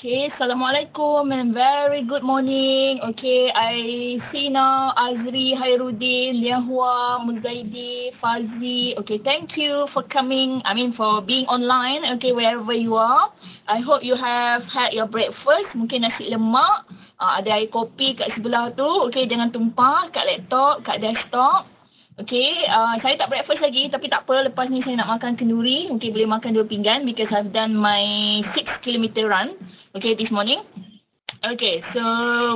Okay, Assalamualaikum and very good morning. Okay, I see now Azri, Hairuddin, Lianhua, Muzaidi, Fazi. Okay, thank you for coming, for being online, okay, wherever you are. I hope you have had your breakfast, mungkin nasi lemak, ada air kopi kat sebelah tu, okay, jangan tumpah kat laptop, kat desktop. Okay, saya tak breakfast lagi tapi tak apa, lepas ni saya nak makan kenduri. Okay, boleh makan 2 pinggan because I've done my 6-kilometer run. Okay, this morning. Okay, so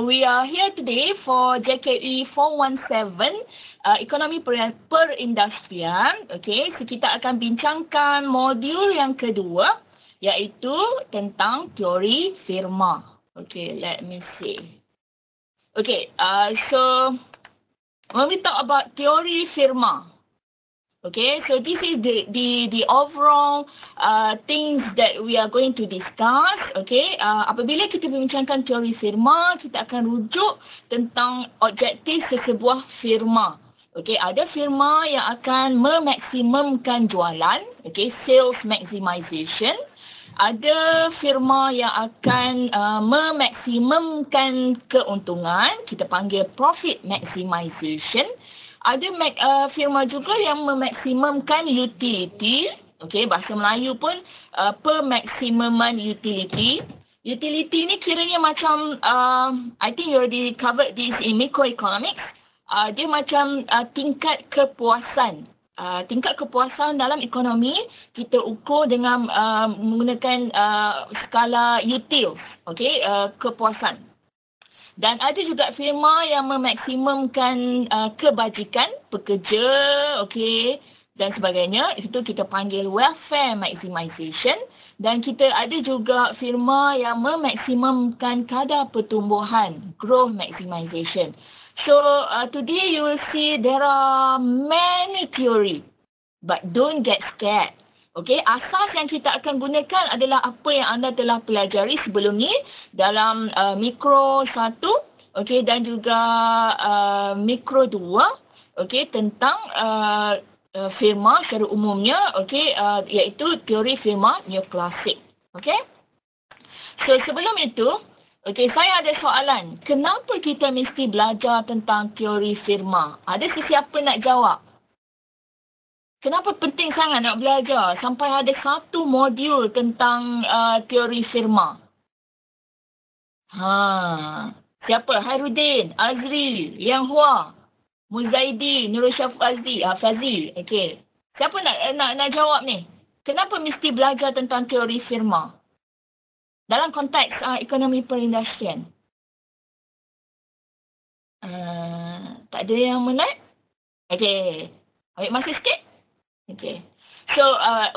we are here today for JKE 417, Ekonomi Perindustrian. Okay, so kita akan bincangkan modul yang kedua, iaitu tentang teori firma. Okay, let me see. Okay, so when we talk about teori firma, okay, so this is the overall things that we are going to discuss. Okay, apabila kita membincangkan teori firma, kita akan rujuk tentang objektif sesebuah firma. Okay, ada firma yang akan memaksimumkan jualan, okay, sales maximization. Ada firma yang akan memaksimumkan keuntungan, kita panggil profit maximization. Ada firma juga yang memaksimumkan utility, okay, bahasa Melayu pun pemaksimuman utility. Utility ni kiranya macam, I think you already covered this in microeconomics. Dia macam tingkat kepuasan. Tingkat kepuasan dalam ekonomi kita ukur dengan menggunakan skala util, okay, kepuasan. Dan ada juga firma yang memaksimumkan kebajikan pekerja, okay, dan sebagainya. Itu kita panggil welfare maximization. Dan kita ada juga firma yang memaksimumkan kadar pertumbuhan, growth maximization. So, today you will see there are many theory. But don't get scared. Okay, asas yang kita akan gunakan adalah apa yang anda telah pelajari sebelum ni dalam mikro 1, okay, dan juga mikro 2, okay, tentang firma secara umumnya, okay, iaitu teori firma neoklasik. Okay. So, sebelum itu, okay, saya ada soalan. Kenapa kita mesti belajar tentang teori firma? Ada sesiapa nak jawab? Kenapa penting sangat nak belajar sampai ada 1 modul tentang teori firma? Siapa? Hairuddin, Azri, Lianhua, Muzaidi, Nurul Syafazli, Fazil. Okay. Siapa nak jawab ni? Kenapa mesti belajar tentang teori firma? Dalam konteks ekonomi perindustrian. Tak ada yang menaik? Okay. Ambil masa sikit? Okay. So,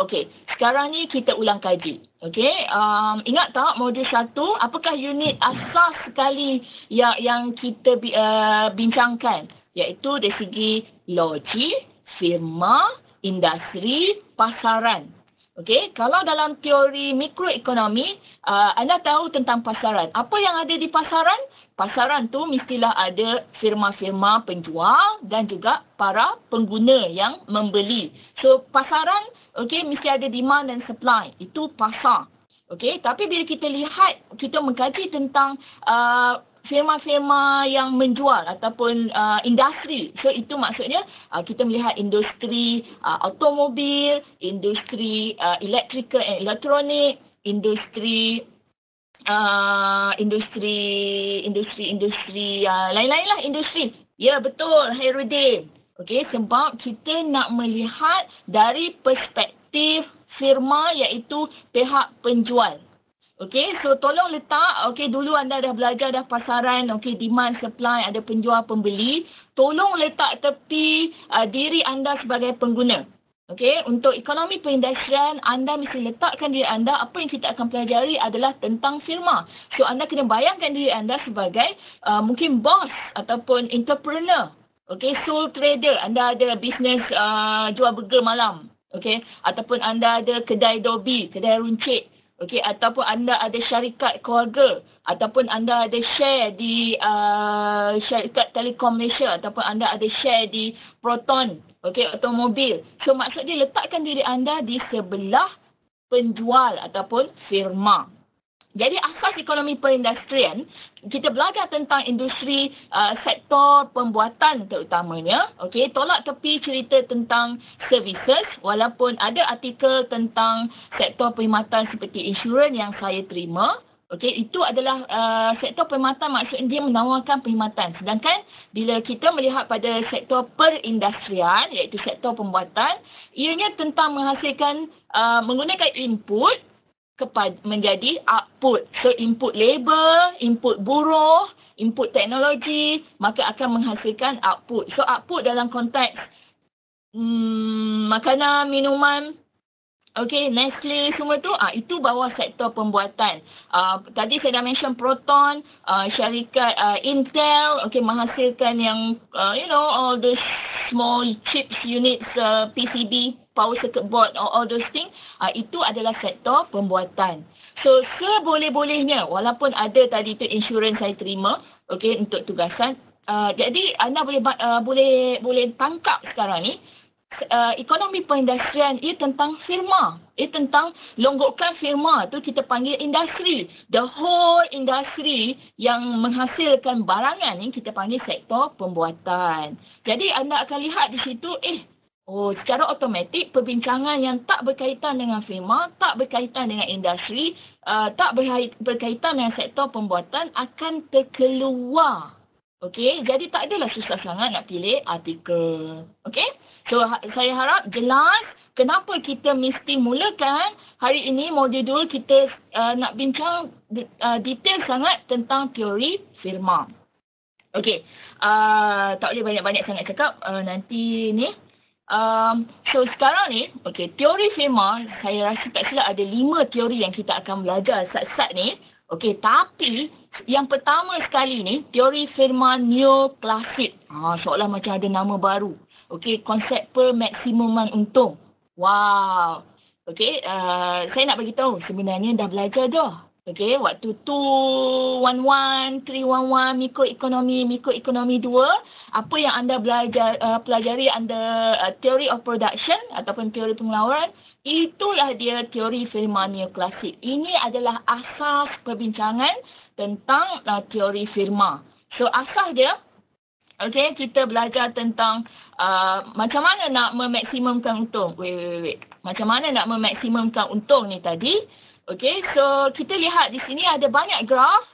okay. Sekarang ni kita ulang kaji. Okay. Ingat tak modul 1, apakah unit asas sekali yang kita bincangkan? Iaitu dari segi logik, firma, industri, pasaran. Okay, kalau dalam teori mikroekonomi, anda tahu tentang pasaran. Apa yang ada di pasaran? Pasaran tu mestilah ada firma-firma penjual dan juga para pengguna yang membeli. So, pasaran, okay, mesti ada demand dan supply. Itu pasar. Okay, tapi bila kita lihat, kita mengkaji tentang firma-firma yang menjual ataupun industri. So, itu maksudnya kita melihat industri automobil, industri electrical and electronic, industri lain-lain lah industri. Ya, betul, Hairuddin. Okey, sebab kita nak melihat dari perspektif firma iaitu pihak penjual. Okey, so tolong letak, okey, dulu anda dah belajar dah pasaran, okey, demand, supply, ada penjual, pembeli. Tolong letak tepi diri anda sebagai pengguna. Okey, untuk ekonomi perindustrian, anda mesti letakkan diri anda, apa yang kita akan pelajari adalah tentang firma. So, anda kena bayangkan diri anda sebagai mungkin bos ataupun entrepreneur. Okey, sole trader, anda ada bisnes jual burger malam. Okey, ataupun anda ada kedai dobi, kedai runcit. Okey, ataupun anda ada syarikat keluarga, ataupun anda ada share di syarikat Telekom Malaysia, ataupun anda ada share di Proton, okey, automobil. So, maksudnya letakkan diri anda di sebelah penjual ataupun firma. Jadi asas ekonomi perindustrian, kita belajar tentang industri sektor pembuatan terutamanya. Okey, tolak tepi cerita tentang services walaupun ada artikel tentang sektor perkhidmatan seperti insurans yang saya terima. Okey, itu adalah sektor perkhidmatan, maksudnya dia menawarkan perkhidmatan. Sedangkan bila kita melihat pada sektor perindustrian iaitu sektor pembuatan, ianya tentang menghasilkan menggunakan input menjadi output. So input labor, input buruh, input teknologi, maka akan menghasilkan output. So output dalam konteks makanan, minuman, okey, Nestle semua tu, itu bawah sektor pembuatan. Tadi saya dah mention Proton, syarikat Intel, okey, menghasilkan yang all those small chips units, PCB, power circuit board, all those things, itu adalah sektor pembuatan. So seboleh-bolehnya, walaupun ada tadi tu insurans saya terima, okey, untuk tugasan, jadi anda boleh tangkap sekarang ni, ekonomi perindustrian ia tentang firma. Ia tentang longgokkan firma tu kita panggil industri. The whole industry yang menghasilkan barangan ni kita panggil sektor pembuatan. Jadi anda akan lihat di situ, secara automatik perbincangan yang tak berkaitan dengan firma, tak berkaitan dengan industri, tak berkaitan dengan sektor pembuatan akan terkeluar. Okey, jadi tak adalah susah sangat nak pilih artikel. Okey? So, saya harap jelas kenapa kita mesti mulakan hari ini modul kita nak bincang detail sangat tentang teori firma. Okey, tak boleh banyak-banyak sangat cakap nanti ni. So, sekarang ni, okey, teori firma, saya rasa tak silap ada 5 teori yang kita akan belajar sat-sat ni. Okey, tapi yang pertama sekali ni, teori firma neoklasik. Seolah macam ada nama baru. Okey, konsep permaksimuman untung. Wow. Okey, saya nak bagi tahu sebenarnya dah belajar dah. Okey, waktu 211, 311, mikroekonomi 2, apa yang anda pelajari under theory of production ataupun teori pengeluaran, itulah dia teori firma neoklasik. Ini adalah asas perbincangan tentang teori firma. So asas dia, okey, kita belajar tentang macam mana nak memaksimumkan untung. Wait. Macam mana nak memaksimumkan untung ni tadi. Okey, so kita lihat di sini ada banyak graf.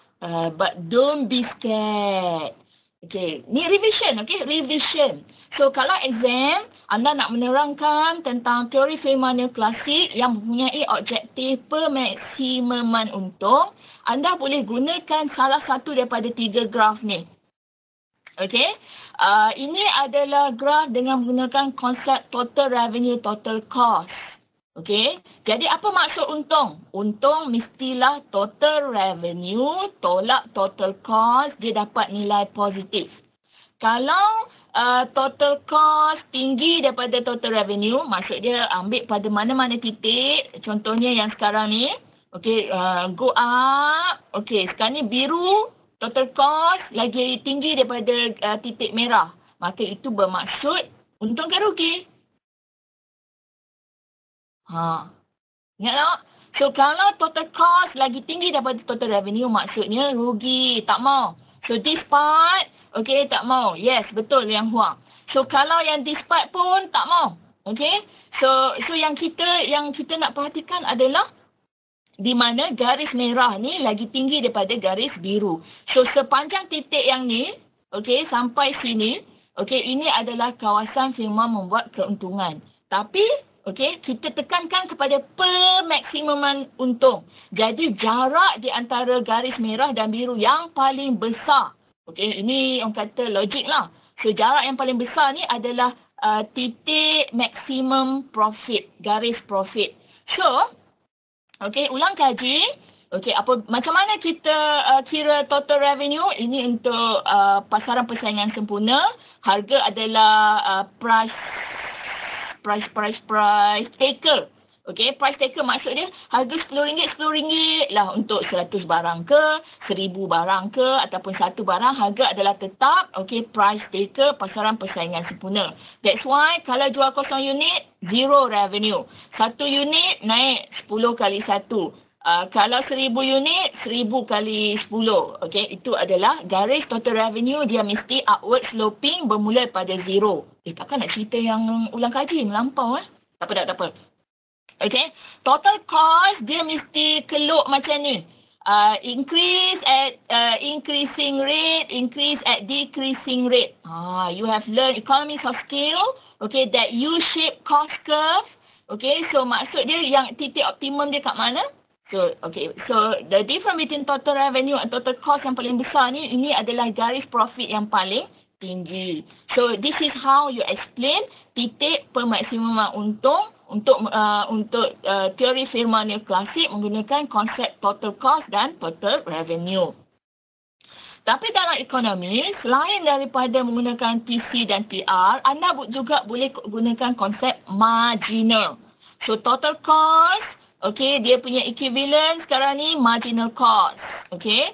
But don't be scared. Okey, ni revision, revision. So kalau exam, anda nak menerangkan tentang teori firma neoklasik yang mempunyai objektif permaksimuman untung, anda boleh gunakan salah satu daripada 3 graf ni. Okey, ini adalah graf dengan menggunakan konsep total revenue, total cost. Okey, jadi apa maksud untung? Untung mestilah total revenue tolak total cost, dia dapat nilai positif. Kalau total cost tinggi daripada total revenue, maksud dia ambil pada mana-mana titik, contohnya yang sekarang ni, okey, go up, okey, sekarang ni biru, total cost lagi tinggi daripada titik merah. Maka itu bermaksud untung ke rugi? Ingat tak? So, kalau total cost lagi tinggi daripada total revenue, maksudnya rugi. Tak mau. So, this part, okay, tak mau. Yes, betul yang Huang. So, kalau yang this part pun tak mau. Okay? So yang kita nak perhatikan adalah di mana garis merah ni lagi tinggi daripada garis biru. So, sepanjang titik yang ni, okay, sampai sini, okay, ini adalah kawasan firma membuat keuntungan. Tapi, okey, kita tekankan kepada permaksimuman untung. Jadi jarak di antara garis merah dan biru yang paling besar. Okey, ini orang kata logik lah. So jarak yang paling besar ni adalah titik maksimum profit, garis profit. So, okey, ulang kaji. Okey, macam mana kita kira total revenue? Ini untuk pasaran persaingan sempurna. Harga adalah price taker. Okey, price taker maksud dia harga RM10 lah untuk 100 barang ke, 1000 barang ke ataupun satu barang, harga adalah tetap. Okey, price taker, pasaran persaingan sempurna. That's why kalau jual 0 unit, zero revenue. 1 unit naik 10 kali 1. Kalau 1,000 unit, 1,000 kali 10. Okay, itu adalah garis total revenue. Dia mesti upward sloping bermula pada 0. Takkan nak cerita yang ulang kaji melampau. Tak apa. Okay, total cost dia mesti keluk macam ni. Increase at increasing rate, increase at decreasing rate. You have learned economies of scale. Okay, that U-shaped cost curve. Okay, so maksud dia yang titik optimum dia kat mana? So the difference between total revenue and total cost yang paling besar ni, ini adalah garis profit yang paling tinggi. So this is how you explain titik permaksimuman untung untuk teori firma neoklasik menggunakan konsep total cost dan total revenue. Tapi dalam ekonomi, selain daripada menggunakan TC dan TR, anda juga boleh gunakan konsep marginal. So total cost, okay, dia punya equivalent sekarang ni marginal cost. Okay.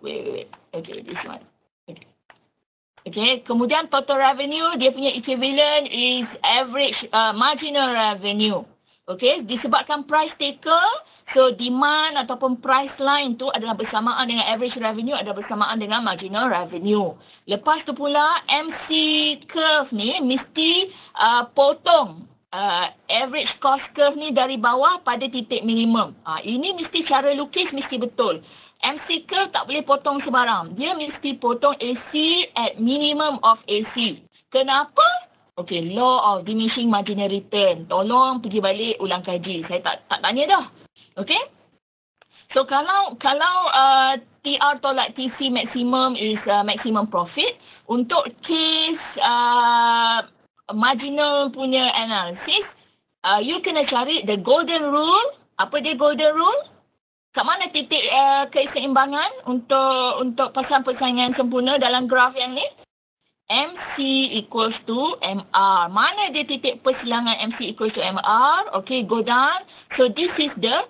Wait. Okay, this one. Okay, kemudian total revenue, dia punya equivalent is average marginal revenue. Okay, disebabkan price taker, so demand ataupun price line tu adalah bersamaan dengan average revenue, adalah bersamaan dengan marginal revenue. Lepas tu pula, MC curve ni mesti potong average cost curve ni dari bawah pada titik minimum. Ini mesti cara lukis mesti betul. MC curve tak boleh potong sebarang. Dia mesti potong AC at minimum of AC. Kenapa? Okay, law of diminishing marginal return. Tolong pergi balik ulang kaji. Saya tak tanya dah. Okay? So kalau TR tolak TC maximum is maximum profit, untuk case marginal punya analysis, you kena cari the golden rule. Apa dia golden rule? Kat mana titik keseimbangan untuk pasang persaingan sempurna dalam graf yang ni? MC equals to MR. Mana dia titik persilangan MC equals to MR? Okay, go down. So this is the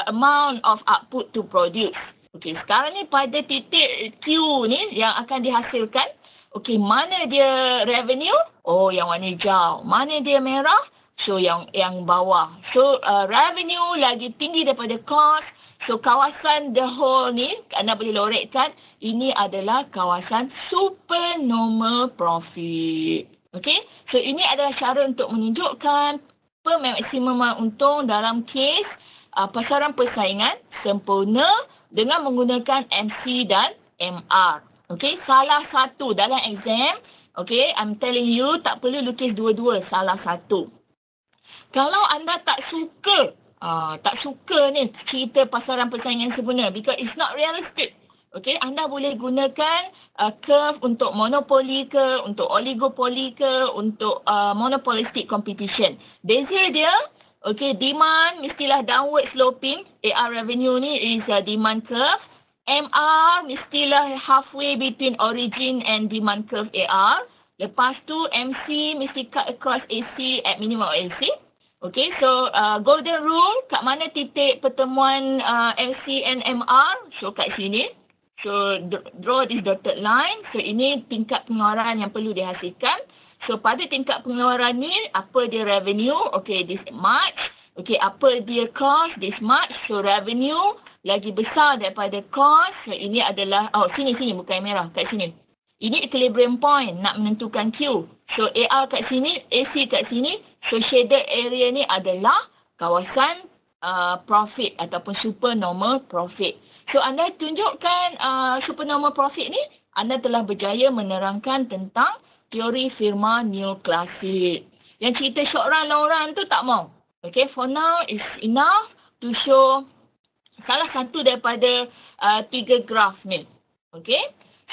amount of output to produce. Okay, sekarang ni pada titik Q ni yang akan dihasilkan. Okay, mana dia revenue? Oh, yang warna hijau. Mana dia merah? So, yang bawah. So, revenue lagi tinggi daripada cost. So, kawasan the whole ni, anda boleh lorekkan, ini adalah kawasan supernormal profit. Okay? So, ini adalah cara untuk menunjukkan permaksimuman untung dalam kes pasaran persaingan sempurna dengan menggunakan MC dan MR. Okay? Salah satu dalam exam, okay, I'm telling you, tak perlu lukis dua-dua, salah satu. Kalau anda tak suka ni cerita pasaran persaingan sempurna because it's not realistic. Okay, anda boleh gunakan curve untuk monopoli ke, untuk oligopoli ke, untuk monopolistic competition. Beza dia, okay, demand mestilah downward sloping. AR revenue ni is demand curve. MR mestilah halfway between origin and demand curve AR. Lepas tu MC mesti cut across AC at minimum AC. Okay, so golden rule, kat mana titik pertemuan MC and MR? So, kat sini. So, draw this dotted line. So, ini tingkat pengeluaran yang perlu dihasilkan. So, pada tingkat pengeluaran ni, apa dia revenue? Okay, this much. Okay, apa dia cost? This much. So, revenue lagi besar daripada cost. So, ini adalah, sini, bukan merah. Kat sini. Ini equilibrium point, nak menentukan Q. So, AR kat sini, AC kat sini. So, shaded area ni adalah kawasan profit ataupun supernormal profit. So, anda tunjukkan supernormal profit ni, anda telah berjaya menerangkan tentang teori firma neoklasik. Yang cerita short run, long run tu tak mau. Okay, for now is enough to show salah satu daripada 3 graf ni. Okay.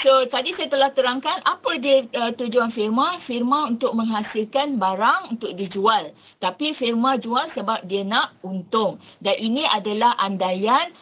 So, tadi saya telah terangkan apa dia tujuan firma. Firma untuk menghasilkan barang untuk dijual. Tapi firma jual sebab dia nak untung. Dan ini adalah andaian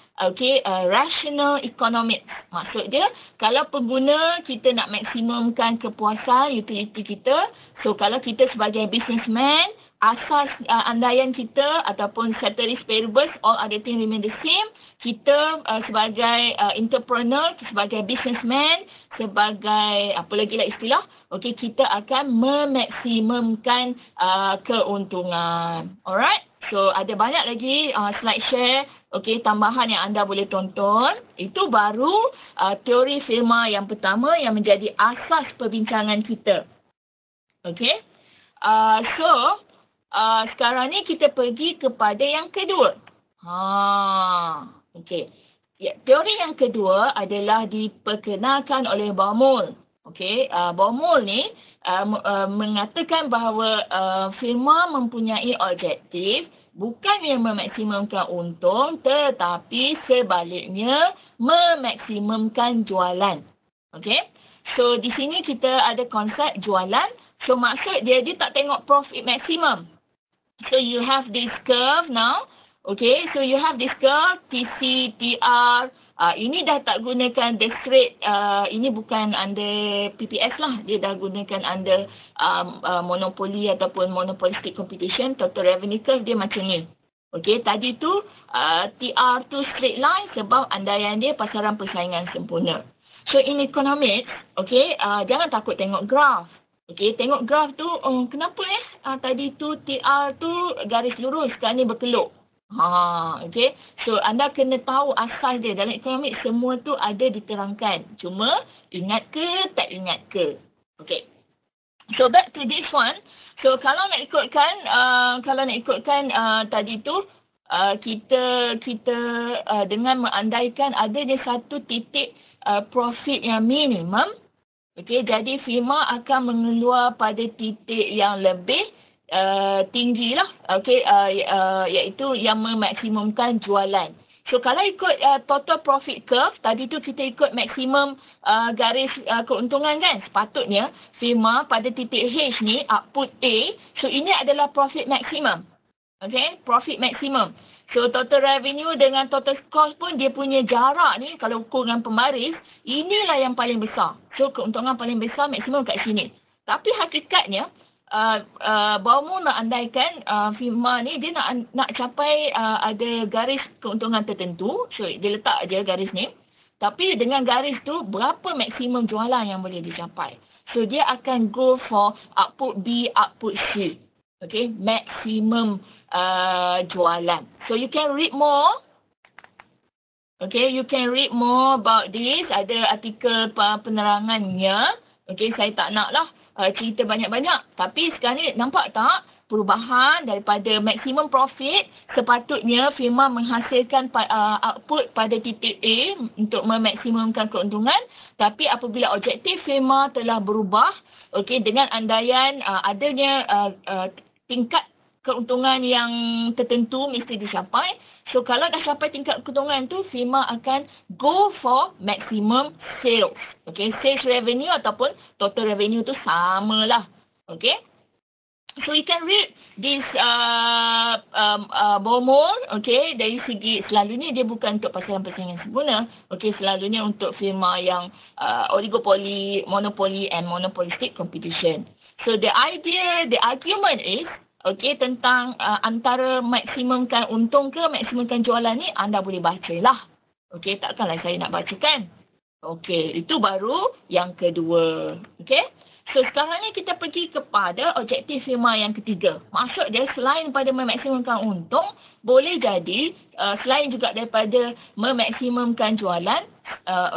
rational economics. Maksud dia, kalau pengguna kita nak maksimumkan kepuasan utility kita. So, kalau kita sebagai businessman, asas andaian kita ataupun ceteris paribus, all other things remain the same. Kita sebagai entrepreneur, sebagai businessman, sebagai apa lagi lah istilah, okay, kita akan memaksimumkan keuntungan. Alright? So, ada banyak lagi slide share. okey, tambahan yang anda boleh tonton. Itu baru teori firma yang pertama yang menjadi asas perbincangan kita. Okey. Sekarang ni kita pergi kepada yang kedua. Okey. Ya, teori yang kedua adalah diperkenalkan oleh Baumol. Okey, Baumol ni mengatakan bahawa firma mempunyai objektif bukannya memaksimumkan untung tetapi sebaliknya memaksimumkan jualan. Okey. So di sini kita ada konsep jualan. So maksud dia tak tengok profit maximum. So you have this curve now. Okay, so you have this curve, TC, TR. Ini dah tak gunakan the straight. Ini bukan under PPS lah. Dia dah gunakan under monopoly ataupun monopolistic competition. Total revenue curve dia macam ni. Okay, tadi tu TR tu straight line sebab andaian dia pasaran persaingan sempurna. So in economics, okay, jangan takut tengok graph. Okay, tengok graf tu, kenapa tadi tu TR tu garis lurus, sekarang ni berkelok. Okay. So, anda kena tahu asal dia. Dalam ekonomi, semua tu ada diterangkan. Cuma, ingat ke, tak ingat ke. Okay. So, back to this one. So, kalau nak ikutkan tadi tu, kita dengan mengandaikan adanya satu titik profit yang minimum. Okey, jadi firma akan mengeluar pada titik yang lebih tinggi lah. Okey, iaitu yang memaksimumkan jualan. So kalau ikut total profit curve, tadi tu kita ikut maksimum garis keuntungan kan. Sepatutnya firma pada titik H ni, output A, so ini adalah profit maximum. Okey, profit maximum. So total revenue dengan total cost pun dia punya jarak ni, kalau ukur dengan pembaris, inilah yang paling besar. So keuntungan paling besar maksimum kat sini. Tapi hakikatnya, Baumol nak andaikan firma ni dia nak capai ada garis keuntungan tertentu. So dia letak je garis ni. Tapi dengan garis tu, berapa maksimum jualan yang boleh dicapai. So dia akan go for output B, output C. Okay, maksimum jualan. So you can read more. Okay, you can read more about this. Ada artikel penerangannya. Okay, saya tak nak lah cerita banyak-banyak. Tapi sekarang ni nampak tak perubahan daripada maximum profit, sepatutnya firma menghasilkan output pada titik A untuk memaksimumkan keuntungan. Tapi apabila objektif firma telah berubah, okay, dengan andaian adanya tingkat keuntungan yang tertentu mesti dicapai. So kalau dah capai tingkat keuntungan tu, firma akan go for maximum sales. Okay, sales revenue ataupun total revenue tu samalah. Okay. So you can read this Baumol, okay, dari segi selalunya dia bukan untuk pasaran persaingan sempurna. Okay, selalunya untuk firma yang oligopoly, monopoly and monopolistic competition. So the argument is, okay, tentang antara maksimumkan untung ke maksimumkan jualan ni, anda boleh baca lah. Okay, takkanlah saya nak bacakan. Okay, itu baru yang kedua. Okay, so sekarang ni kita pergi kepada objektif firma yang ketiga. Maksud dia selain pada memaksimumkan untung, boleh jadi selain juga daripada memaksimumkan jualan,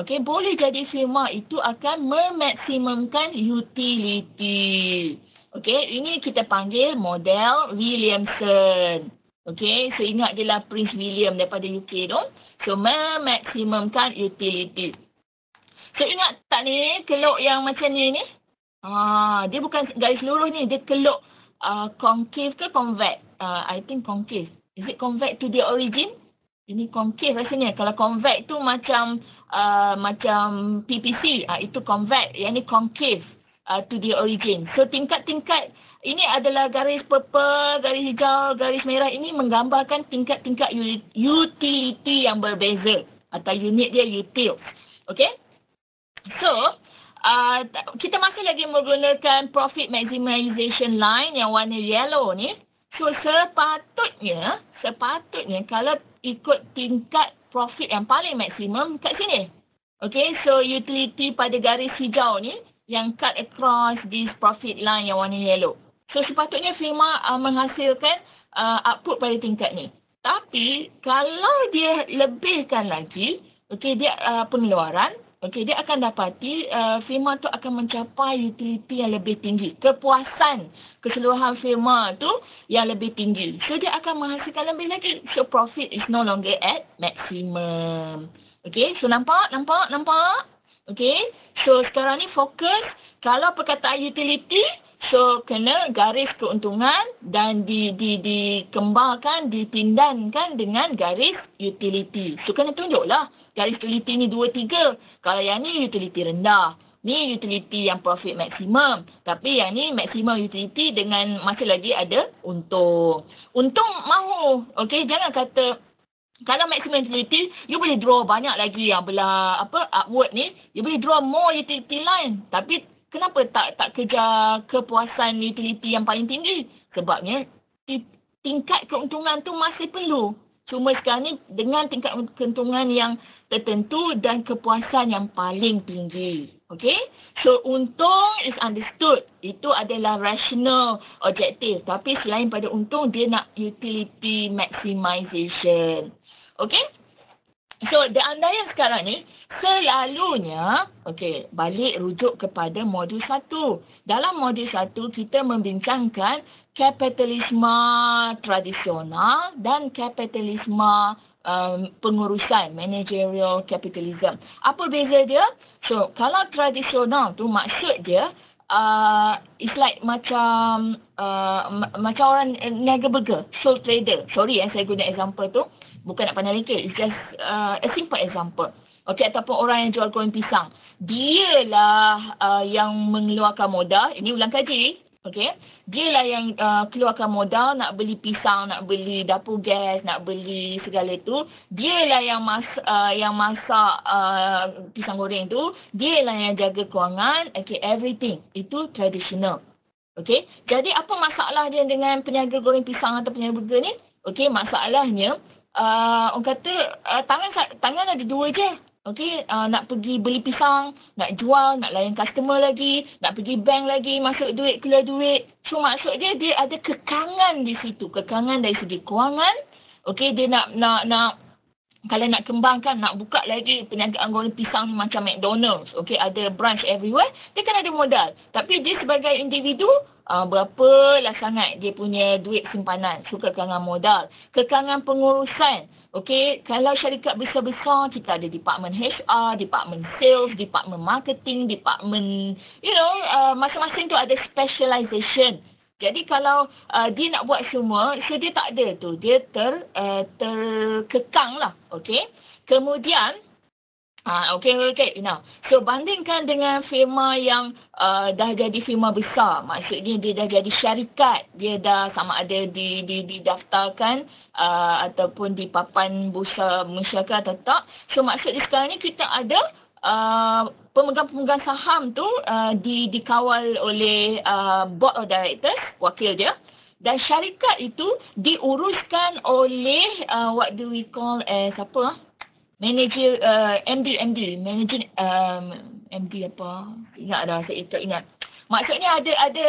okay, boleh jadi firma itu akan memaksimumkan utility. Okay, ini kita panggil model Williamson. Okay, so ingat dia lah Prince William daripada UK tu. So, memaksimumkan utility. So, ingat tak ni, kelok yang macam ni? Dia bukan garis lurus ni, dia kelok concave ke convex? I think concave. Is it convex to the origin? Ini concave rasanya. Kalau convex tu macam PPC, itu convex. Yang ni concave. To the origin. So tingkat-tingkat ini adalah garis purple, garis hijau, garis merah ini menggambarkan tingkat-tingkat utility yang berbeza atau unit dia util. Okay? So kita masih lagi menggunakan profit maximization line yang warna yellow ni. So sepatutnya kalau ikut tingkat profit yang paling maksimum kat sini. Okay, so utility pada garis hijau ni yang cut across this profit line yang warna yellow. So sepatutnya firma menghasilkan output pada tingkat ni. Tapi kalau dia lebihkan lagi, okey, dia pengeluaran, okey, dia akan dapati firma tu akan mencapai utility yang lebih tinggi. Kepuasan keseluruhan firma tu yang lebih tinggi. So dia akan menghasilkan lebih lagi. So profit is no longer at maximum. Okey, so nampak? Okey. So sekarang ni fokus kalau perkataan utility, so kena garis keuntungan dan dikembarkan, dipindankan dengan garis utility. So kena tunjuklah garis utility ni 2, 3. Kalau yang ni utility rendah, ni utility yang profit maksimum. Tapi yang ni maximum utility dengan masih lagi ada untung. Untung mahu. Okey, jangan kata kalau maximum utility, you boleh draw banyak lagi yang belah upward ni, you boleh draw more utility line. Tapi kenapa tak kejar kepuasan utility yang paling tinggi? Sebabnya tingkat keuntungan tu masih perlu. Cuma sekarang ni dengan tingkat keuntungan yang tertentu dan kepuasan yang paling tinggi. Okay? So untung is understood. Itu adalah rational objective. Tapi selain pada untung, dia nak utility maximization. Okay? So andaian sekarang ni selalunya, balik rujuk kepada modul 1. Dalam modul 1 kita membincangkan kapitalisme tradisional dan kapitalisme pengurusan, managerial capitalism. Apa beza dia? So kalau tradisional tu maksud dia it's like macam orang niaga burger, sole trader. Sorry saya guna example tu. Bukan nak pandai leka. It's just a simple example. Okey, ataupun orang yang jual goreng pisang. Dialah yang mengeluarkan modal. Ini ulang kaji. Okey. Dialah yang keluarkan modal nak beli pisang, nak beli dapur gas, nak beli segala tu. Dialah yang masak pisang goreng tu. Dialah yang jaga kewangan. Okey, everything. Itu traditional. Okey. Jadi apa masalah dia dengan peniaga goreng pisang atau peniaga burger ni? Okey, masalahnya orang kata tangan ada 2 je. Okey, nak pergi beli pisang, nak jual, nak layan customer lagi, nak pergi bank lagi, masuk duit, keluar duit. So maksud dia ada kekangan di situ, kekangan dari segi kewangan. Okey, dia nak kalau nak kembangkan, nak buka lagi perniagaan goreng pisang ni macam McDonald's. Okey, ada branch everywhere, dia kan ada modal. Tapi dia sebagai individu, berapalah sangat dia punya duit simpanan. So kekangan modal, kekangan pengurusan. Okey, kalau syarikat besar-besar, kita ada department HR, department sales, department marketing, department, masing-masing tu ada specialization. Jadi kalau dia nak buat semua, so dia tak ada tu. Dia terkekang lah. Okey. Kemudian, so bandingkan dengan firma yang dah jadi firma besar. Maksudnya dia dah jadi syarikat. Dia dah sama ada didaftarkan ataupun di papan bursa masyarakat atau tak. So maksudnya sekarang ni kita ada pemegang-pemegang saham tu dikawal oleh board of directors, wakil dia. Dan syarikat itu diuruskan oleh what do we call as manager, MD, manager, MD apa? Ingat dah, saya tak ingat. Maksudnya ada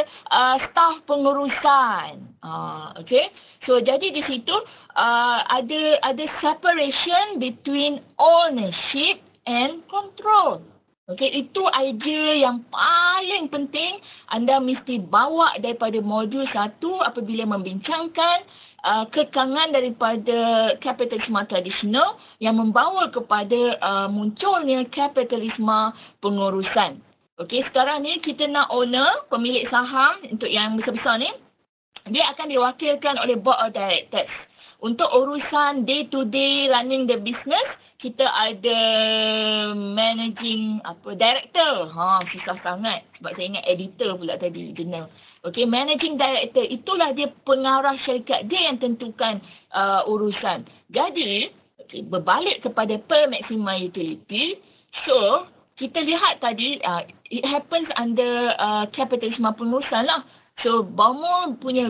staf pengurusan. Okay. So jadi di situ ada separation between ownership and control. Okay, itu idea yang paling penting anda mesti bawa daripada modul 1 apabila membincangkan kekangan daripada kapitalisme tradisional yang membawa kepada munculnya kapitalisme pengurusan. Okey, sekarang ni kita nak owner, pemilik saham untuk yang besar-besar ni, dia akan diwakilkan oleh board of directors. Untuk urusan day to day running the business, kita ada managing director. Susah sangat sebab saya ingat editor pula tadi, jurnal. Okey, managing director, itulah dia pengarah syarikat, dia yang tentukan urusan. Jadi, berbalik kepada per maximum utility. So, kita lihat tadi, it happens under kapitalisme pengurusan lah. So, Baumol punya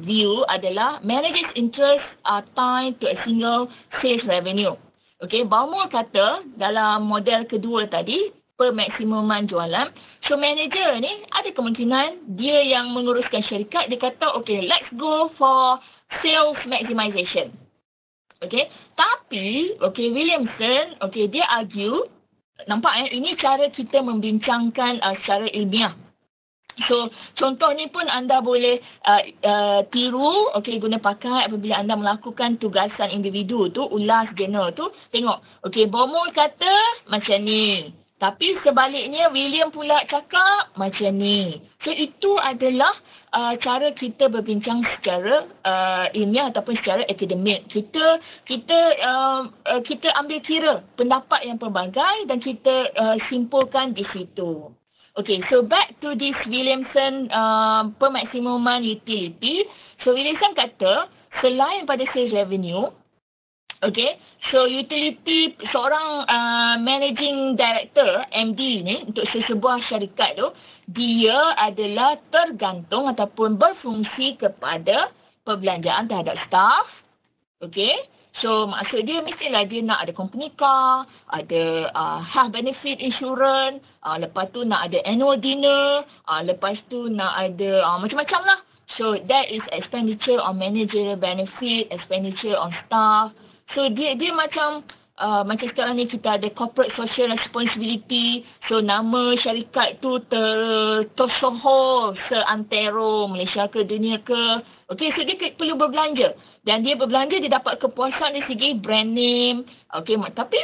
view adalah managers' interests are tied to a single sales revenue. Okey, Baumol kata dalam model kedua tadi, per maksimuman jualan. So, manager ni ada kemungkinan dia yang menguruskan syarikat. Dia kata, okay, let's go for sales maximization. Okay. Tapi, Williamson, dia argue, nampak ini cara kita membincangkan secara ilmiah. So, contoh ni pun anda boleh tiru, guna pakai apabila anda melakukan tugasan individu tu, ulas jurnal tu. Tengok, Baumol kata macam ni. Tapi sebaliknya, William pula cakap macam ni. So, itu adalah cara kita berbincang secara ilmiah ataupun secara akademik. Kita ambil kira pendapat yang pelbagai dan kita simpulkan di situ. Okay, so back to this Williamson pemaksimuman utility. So Williamson kata selain pada sales revenue, so utility seorang managing director MD ni untuk sesebuah syarikat tu, dia adalah tergantung ataupun berfungsi kepada perbelanjaan terhadap staff. So maksud dia mestilah dia nak ada company car, ada health benefit insurance, lepas tu nak ada annual dinner, lepas tu nak ada macam-macam lah. So that is expenditure on managerial benefit, expenditure on staff. So dia macam sekarang ni kita ada corporate social responsibility. So nama syarikat tu tersohor seantero Malaysia ke dunia ke. So dia perlu berbelanja. Dan dia berbelanja, dia dapat kepuasan dari segi brand name. Tapi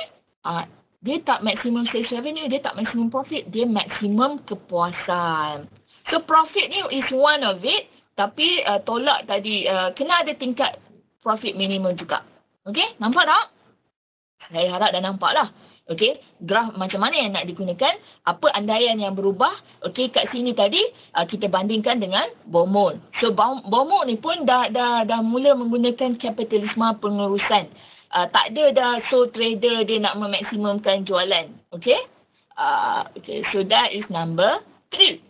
dia tak maximum sales revenue, dia tak maximum profit, dia maximum kepuasan. So profit ni is one of it. Tapi tolak tadi, kena ada tingkat profit minimum juga. Nampak tak? Saya harap dah nampak lah. Graf macam mana yang nak digunakan, apa andaian yang berubah. Kat sini tadi kita bandingkan dengan Baumol. So Baumol ni pun dah mula menggunakan kapitalisme pengurusan. Tak ada dah sole trader dia nak memaksimumkan jualan. So that is number 3.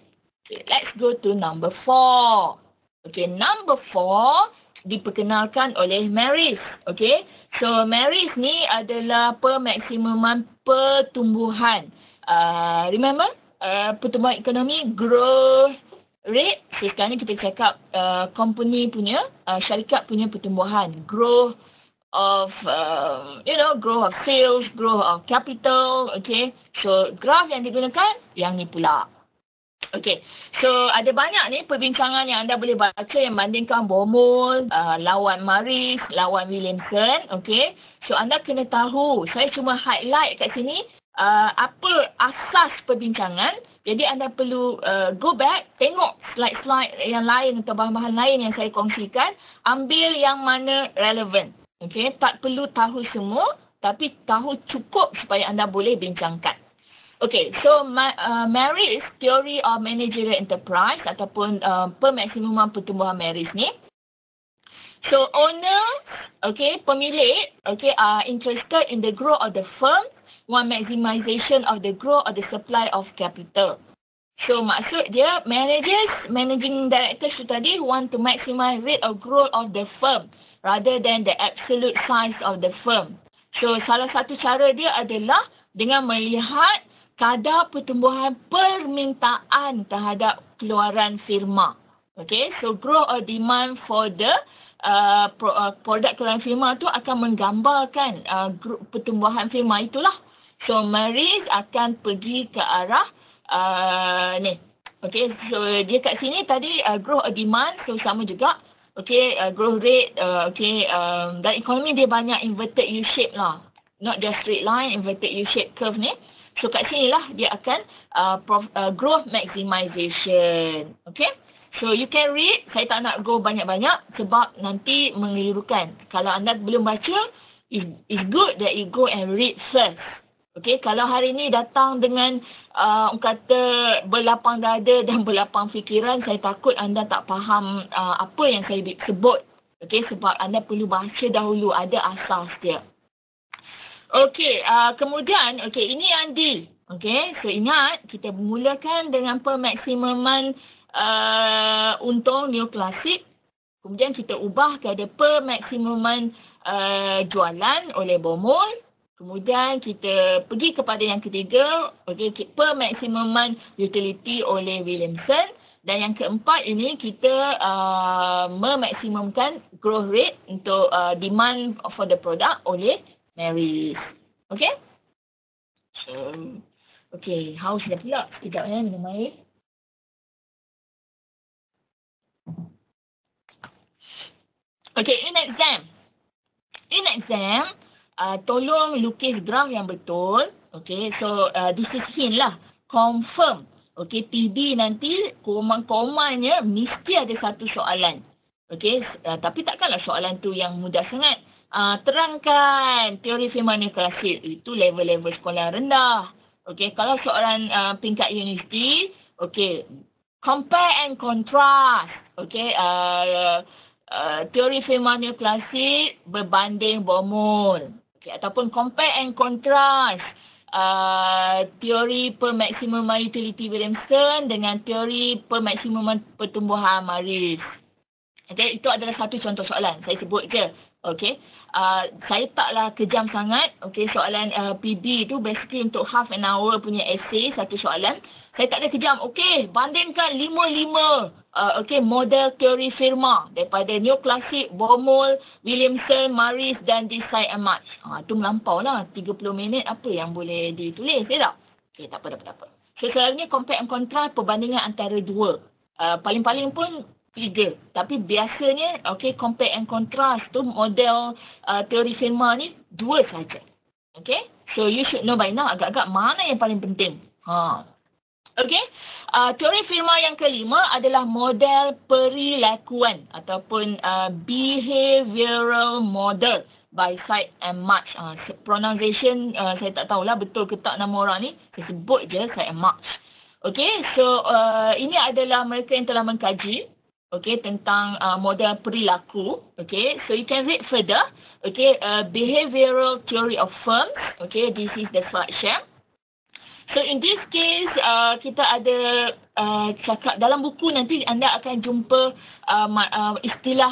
Let's go to number 4. Number 4 diperkenalkan oleh Maris. So Maris ni adalah pemaksimuman pertumbuhan. Remember? Pertumbuhan ekonomi, growth rate. So sekarang ni kita cakap company punya, syarikat punya pertumbuhan. Growth of, growth of sales, growth of capital. So graph yang digunakan, yang ni pula. So ada banyak ni perbincangan yang anda boleh baca yang bandingkan Baumol, lawan Maris, lawan Williamson. So anda kena tahu, saya cuma highlight kat sini apa asas perbincangan. Jadi anda perlu go back, tengok slide-slide yang lain atau bahan-bahan lain yang saya kongsikan, ambil yang mana relevan. Tak perlu tahu semua, tapi tahu cukup supaya anda boleh bincangkan. So Maris, Theory of Managerial Enterprise ataupun pemaksimuman pertumbuhan Maris ni. So owners, pemilik, are interested in the growth of the firm, one maximization of the growth of the supply of capital. So maksud dia, managing directors tu tadi want to maximize rate of growth of the firm rather than the absolute size of the firm. So salah satu cara dia adalah dengan melihat kadar pertumbuhan permintaan terhadap keluaran firma. So growth or demand for the produk keluaran firma tu akan menggambarkan pertumbuhan firma itulah. So Maris akan pergi ke arah ni. So dia kat sini tadi growth or demand, so sama juga. Growth rate, dan ekonomi dia banyak inverted U-shape lah. Not just straight line, inverted U-shape curve ni. So kat sini lah dia akan growth maximization. So you can read. Saya tak nak go banyak-banyak sebab nanti mengelirukan. Kalau anda belum baca, it's good that you go and read first. Kalau hari ni datang dengan kata berlapang dada dan berlapang fikiran, saya takut anda tak faham apa yang saya sebut. Sebab anda perlu baca dahulu, ada asas dia. Kemudian, ini yang D. So ingat, kita mulakan dengan pemaksimuman untung neoklasik. Kemudian kita ubah kepada pemaksimuman jualan oleh Baumol. Kemudian kita pergi kepada yang ketiga, pemaksimuman utility oleh Williamson. Dan yang keempat ini kita memaksimumkan growth rate untuk demand for the product oleh Mary's. Okay? So, okay, haus dah pula. Sekejap minum air. Okay, in exam, tolong lukis graf yang betul. Okay, so this is hint lah. Confirm. Okay, PB nanti komanya mesti ada satu soalan. Okay, tapi takkanlah soalan tu yang mudah sangat. Terangkan teori firma neoklasik. Itu level-level sekolah rendah. Okay, kalau soalan tingkat universiti, okay, compare and contrast. Okay, teori firma neoklasik berbanding Baumol. Okay, ataupun compare and contrast. Teori permaksimuman utility Williamson dengan teori permaksimuman pertumbuhan Maris. Okay, itu adalah satu contoh soalan. Saya sebut je. Okay. Saya taklah kejam sangat. Okay, soalan PB tu basically untuk half an hour punya essay, satu soalan. Saya tak ada kejam. Okay, bandingkan 5 okay, model teori firma daripada neoklasik, Baumol, Williamson, Maris dan Desai and March. Itu melampau lah. 30 minit apa yang boleh ditulis, tak? Okay, tak apa. So, selalunya compare and contrast perbandingan antara dua. Paling-paling pun 3. Tapi biasanya, okay, compare and contrast tu model teori firma ni 2 saja. Okay? So, you should know by now agak-agak mana yang paling penting. Okay, teori firma yang kelima adalah model perilakuan ataupun behavioral model by Syed and March. Pronunciation saya tak tahulah betul ke tak nama orang ni. Saya sebut je Syed and March. Okay, so ini adalah mereka yang telah mengkaji tentang model perilaku. Okay, so you can read further. Okay, behavioral theory of firms. Okay, this is the slide share. So in this case, kita ada cakap dalam buku nanti anda akan jumpa istilah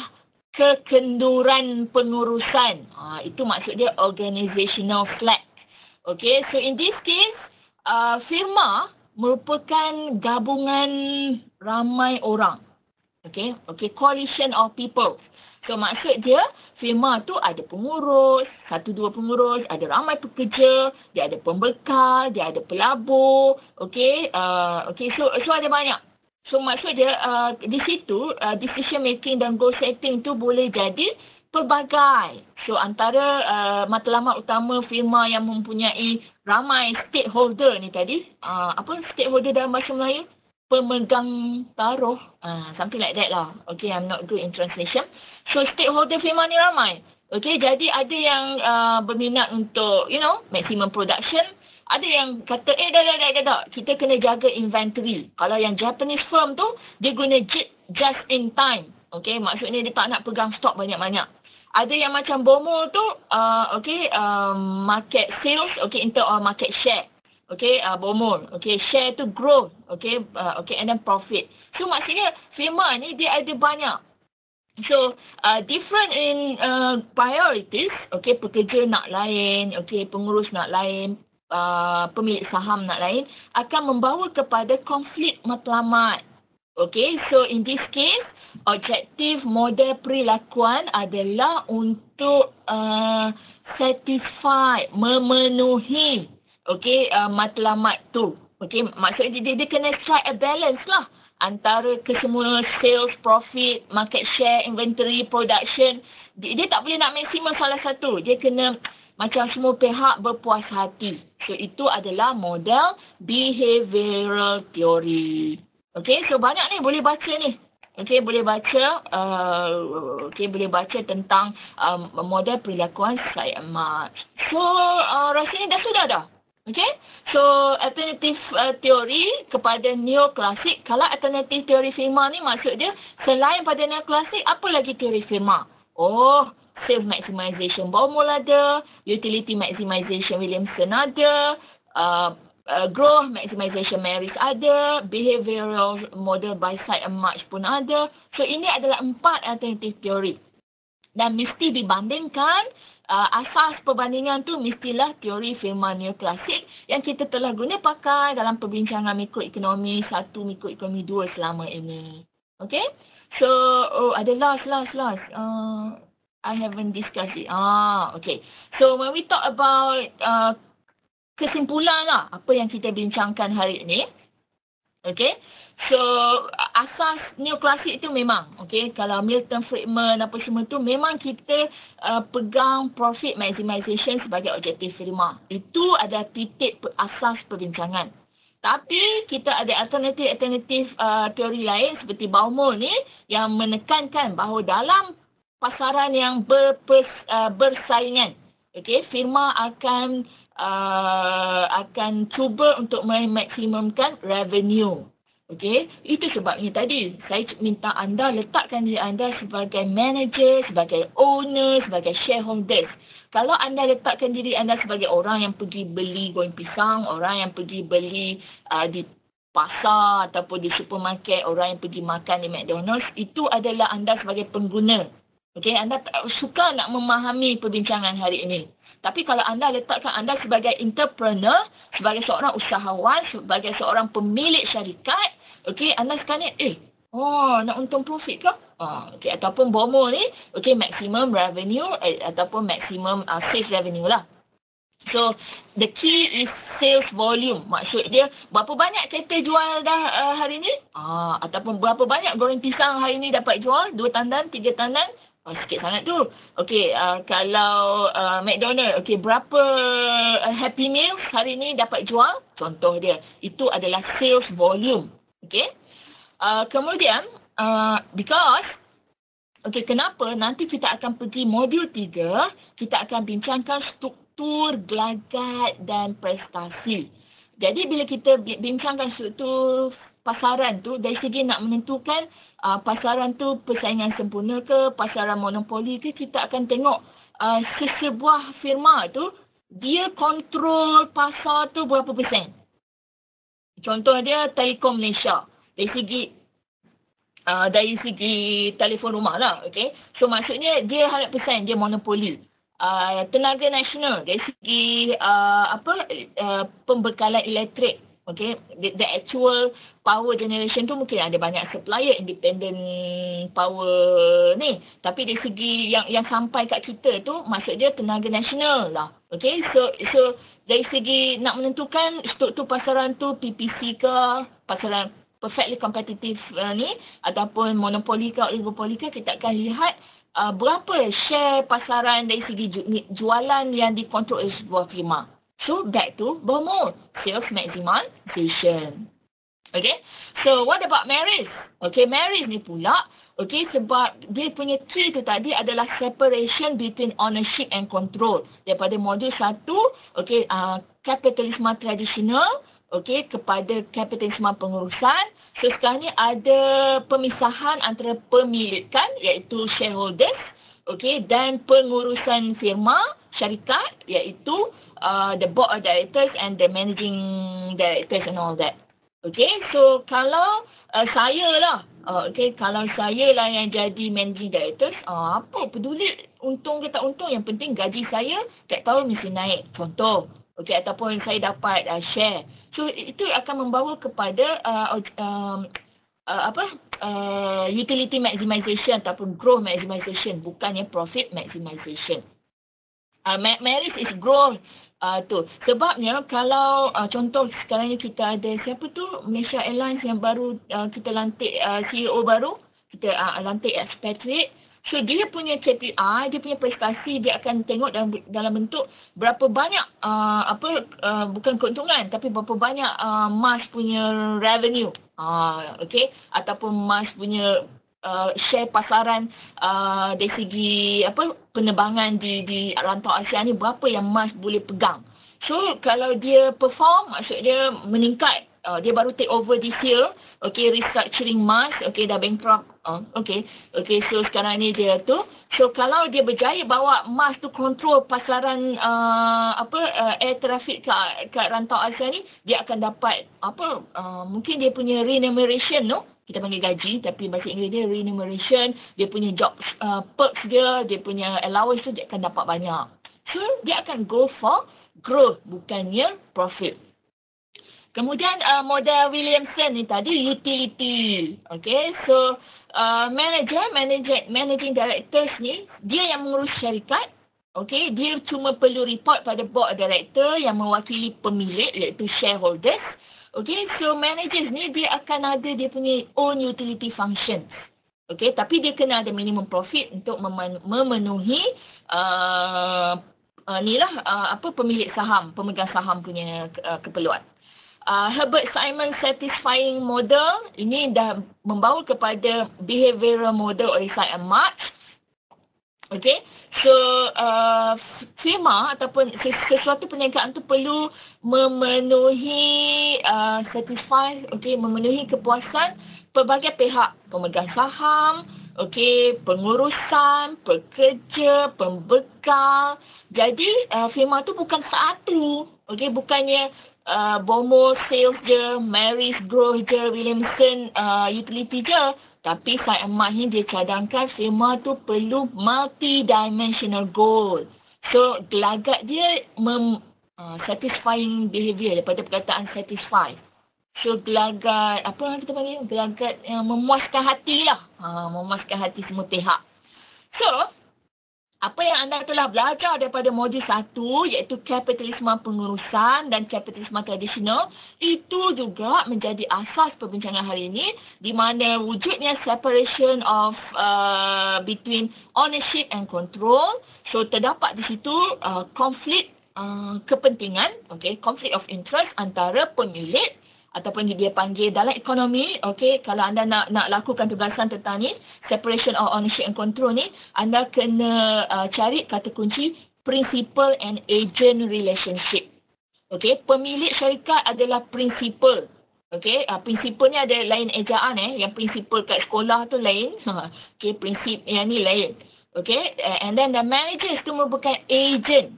kekenduran pengurusan. Itu maksud dia organizational flag. Okay, so in this case, firma merupakan gabungan ramai orang. Okay, coalition of people. So maksud dia, firma tu ada pengurus, 1-2 pengurus, ada ramai pekerja, dia ada pembekal, dia ada pelabur, so ada banyak. So maksud dia di situ decision making dan goal setting tu boleh jadi pelbagai. So antara matlamat utama firma yang mempunyai ramai stakeholder ni tadi, apa stakeholder dalam bahasa Melayu? Pemegang taruh, something like that lah. Okay, I'm not good in translation. So stakeholder firma ni ramai. Okay, jadi ada yang berminat untuk, maximum production. Ada yang kata, dah. Kita kena jaga inventory. Kalau yang Japanese firm tu, dia guna just in time. Okay, maksudnya dia tak nak pegang stok banyak-banyak. Ada yang macam Baumol tu, market sales, in terms of market share. Okay, Baumol. Okay, share tu growth. And then profit. So maksudnya firma ni dia ada banyak. So, different in priorities. Okay, pekerja nak lain. Okay, pengurus nak lain. Pemilik saham nak lain. Akan membawa kepada konflik matlamat. Okay, so in this case, objektif model perilakuan adalah untuk satisfy, memenuhi matlamat tu. Okay, maksudnya dia kena strike a balance lah antara kesemua sales, profit, market share, inventory, production. Dia tak boleh nak maksimum salah satu. Dia kena macam semua pihak berpuas hati. So itu adalah model behavioral theory. Okay, so banyak ni boleh baca ni. Okay, boleh baca tentang model perilakuan Syed and March. So rasanya dah sudah dah. Okay, so alternative teori kepada neoklasik. Kalau alternative teori firma ni maksud dia selain pada neoklasik, apa lagi teori firma? Sales maximization Baumol ada, utility maximization Williamson ada, growth maximization Maris ada, behavioral model by Syed and March pun ada. So ini adalah 4 alternative teori. Dan mesti dibandingkan. Asas perbandingan tu mestilah teori firma neoklasik yang kita telah guna pakai dalam perbincangan mikroekonomi 1, mikroekonomi 2 selama ini. Okay? So, ada last. I haven't discussed it. Okay. So, when we talk about kesimpulan lah, apa yang kita bincangkan hari ini. Okay. So, asas neoklasik itu memang, okay, kalau Milton Friedman apa semua tu, memang kita pegang profit maximization sebagai objektif firma. Itu adalah titik asas perbincangan. Tapi kita ada alternatif teori lain seperti Baumol ni yang menekankan bahawa dalam pasaran yang bersaingan, okay, firma akan cuba untuk memaksimumkan revenue. Okay, itu sebabnya tadi saya minta anda letakkan diri anda sebagai manager, sebagai owner, sebagai shareholders. Kalau anda letakkan diri anda sebagai orang yang pergi beli goreng pisang, orang yang pergi beli di pasar ataupun di supermarket, orang yang pergi makan di McDonald's, itu adalah anda sebagai pengguna. Okay, anda suka nak memahami perbincangan hari ini. Tapi kalau anda letakkan anda sebagai entrepreneur, sebagai seorang usahawan, sebagai seorang pemilik syarikat, okay, anda sekarang nak untung profit ke? Okay, ataupun BOMO ni, okay, maximum revenue ataupun maximum sales revenue lah. So, the key is sales volume. Maksud dia, berapa banyak kereta jual dah hari ni? Ataupun berapa banyak goreng pisang hari ni dapat jual? 2 tandan, 3 tandan? Sikit sangat tu. Okey, kalau McDonald, okey, berapa Happy Meals hari ni dapat jual? Contoh dia. Itu adalah sales volume. Okey. Kemudian, because, okey, kenapa? Nanti kita akan pergi modul 3, kita akan bincangkan struktur, gelagat dan prestasi. Jadi, bila kita bincangkan struktur pasaran tu, dari segi nak menentukan pasaran tu persaingan sempurna ke, pasaran monopoli ke, kita akan tengok sesebuah firma tu, dia kontrol pasar tu berapa persen. Contoh dia Telekom Malaysia. Dari segi telefon rumah lah. Okay? So maksudnya dia 100% dia monopoli. Tenaga nasional dari segi pembekalan elektrik. Okay, the actual power generation tu mungkin ada banyak supplier independent power ni. Tapi dari segi yang sampai kat kita tu, maksud dia tenaga nasional lah. Okay, so dari segi nak menentukan struktur pasaran tu PPC ke, pasaran perfectly competitive ni, ataupun monopoli ke, oligopoli ke, kita akan lihat berapa share pasaran dari segi jualan yang dikontrol oleh sebuah firma. So, back to BOMO, sales maximization. Okay, so what about Maris? Okay, Maris ni pula, okay, sebab dia punya key tu tadi adalah separation between ownership and control. Daripada modul 1, okay, kapitalisme tradisional, okay, kepada kapitalisme pengurusan. So, sekarang ni ada pemisahan antara pemilikan, iaitu shareholders, okay, dan pengurusan firma, syarikat, iaitu the board of directors and the managing directors and all that. Okay, so kalau saya lah, kalau saya lah yang jadi managing directors, apa peduli untung ke tak untung, yang penting gaji saya tiap tahun mesti naik. Contoh, okay, ataupun saya dapat share. So itu akan membawa kepada utility maximization ataupun growth maximization, bukannya profit maximization. Maris is growth. Sebabnya kalau contoh sekarang ni kita ada siapa tu, Malaysia Airlines yang baru kita lantik CEO baru, kita lantik expatriate. So dia punya KPI, dia punya prestasi, dia akan tengok dalam bentuk berapa banyak bukan keuntungan, tapi berapa banyak Mas punya revenue. Okay, ataupun Mas punya share pasaran dari segi penerbangan di rantau Asia ni, berapa yang Mas boleh pegang. So kalau dia perform, maksud dia meningkat, dia baru take over this year, okay, restructuring Mas, okay, dah bankrupt, okay, so sekarang ni dia tu, so kalau dia berjaya bawa Mas tu kontrol pasaran air traffic kat rantau Asia ni, dia akan dapat mungkin dia punya remuneration, no? Kita panggil gaji, tapi bahasa Inggeris dia remuneration, dia punya job perks dia punya allowance tu dia akan dapat banyak. So, dia akan go for growth, bukannya profit. Kemudian model Williamson ni tadi utility. Okay, so managing directors ni, dia yang mengurus syarikat. Okay, dia cuma perlu report pada board director yang mewakili pemilik, iaitu shareholders. Okay, so managers ni dia akan ada dia punya own utility functions. Okay, tapi dia kena ada minimum profit untuk memenuhi pemilik saham, pemegang saham punya keperluan. Herbert Simon satisfying model ini dah membawa kepada behavioral model oleh Simon March. Okay, so firma ataupun sesuatu perniagaan tu perlu memenuhi memenuhi kepuasan pelbagai pihak, pemegang saham, pengurusan, pekerja, pembekal. Jadi firma tu bukan satu, bukannya Bomo sales je, Mary's Growth je, Williamson utility je. Tapi Syed Ahmad ni dia cadangkan firma tu perlu multi-dimensional goal. So gelagat dia satisfying behavior daripada perkataan satisfy. So gelagat, apa kita panggil? Gelagat yang memuaskan hati lah. Memuaskan hati semua pihak. So, apa yang anda telah belajar daripada modul 1 iaitu kapitalisme pengurusan dan kapitalisme tradisional, itu juga menjadi asas perbincangan hari ini di mana wujudnya separation of between ownership and control. So terdapat di situ konflik kepentingan, konflik of interest antara pemilik ataupun dia panggil dalam ekonomi, kalau anda nak lakukan tugasan tentang ni, separation of ownership and control ni, anda kena cari kata kunci principal and agent relationship. Pemilik syarikat adalah principal. Principal ni ada lain ejaan yang principal kat sekolah tu lain. Prinsip yang ni lain. And then the managers tu merupakan agent.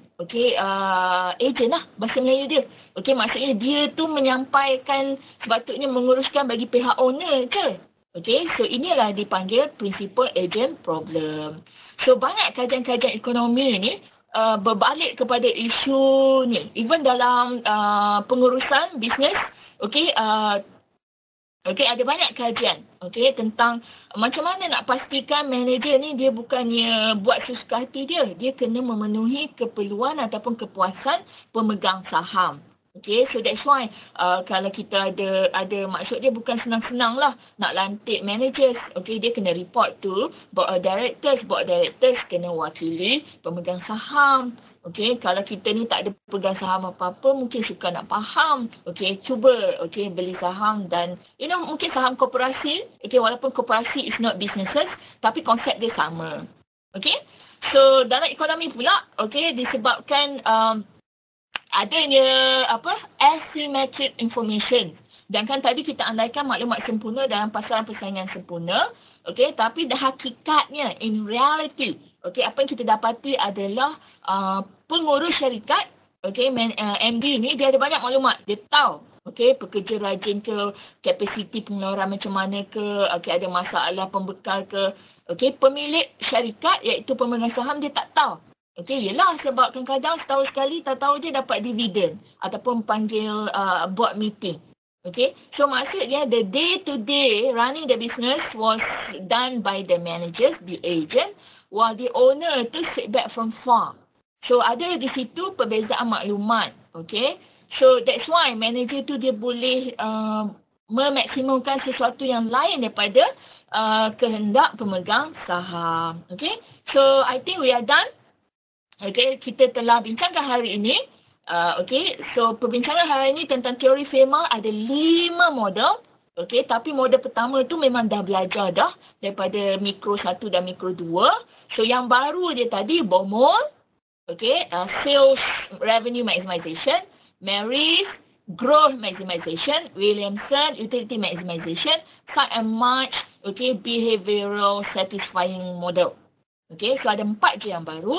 Agent lah bahasa Melayu dia. Maksudnya dia tu menyampaikan, sepatutnya menguruskan bagi pihak owner je. So inilah dipanggil principal agent problem. So banyak kajian-kajian ekonomi ni berbalik kepada isu ni. Even dalam pengurusan bisnes, ada banyak kajian tentang macam mana nak pastikan manager ni dia bukannya buat sesuka hati dia. Dia kena memenuhi keperluan ataupun kepuasan pemegang saham. So that's why kalau kita ada maksud dia bukan senang-senang lah nak lantik managers. Dia kena report to board of directors. Board of directors kena wakili pemegang saham. Kalau kita ni tak ada pegang saham apa-apa, mungkin suka nak faham. Cuba beli saham dan mungkin saham koperasi. Walaupun koperasi is not businesses, tapi konsep dia sama. So dalam ekonomi pula, disebabkan adanya asymmetric information. Dan kan tadi kita andaikan maklumat sempurna dalam pasaran persaingan sempurna. Tapi hakikatnya, in reality, apa yang kita dapati adalah pengurus syarikat, MD ni, dia ada banyak maklumat. Dia tahu, pekerja rajin ke, kapasiti pengeluaran macam mana ke, ada masalah pembekal ke. Pemilik syarikat, iaitu pemegang saham, dia tak tahu. Yelah sebab kadang-kadang setahun sekali tak tahu dia dapat dividen ataupun panggil board meeting. So maksudnya the day-to-day running the business was done by the managers, the agent, while the owner to sit back from far. So ada di situ perbezaan maklumat. So that's why manager tu dia boleh memaksimumkan sesuatu yang lain daripada kehendak pemegang saham. So I think we are done. Kita telah bincangkan hari ini. So perbincangan hari ini tentang teori firma ada 5 model. Tapi model pertama tu memang dah belajar dah daripada mikro 1 dan mikro 2. So yang baru dia tadi BOMOL, sales revenue maximization, Mary's growth maximization, Williamson utility maximization, Syed and March, behavioral satisfying model. So ada 4 je yang baru.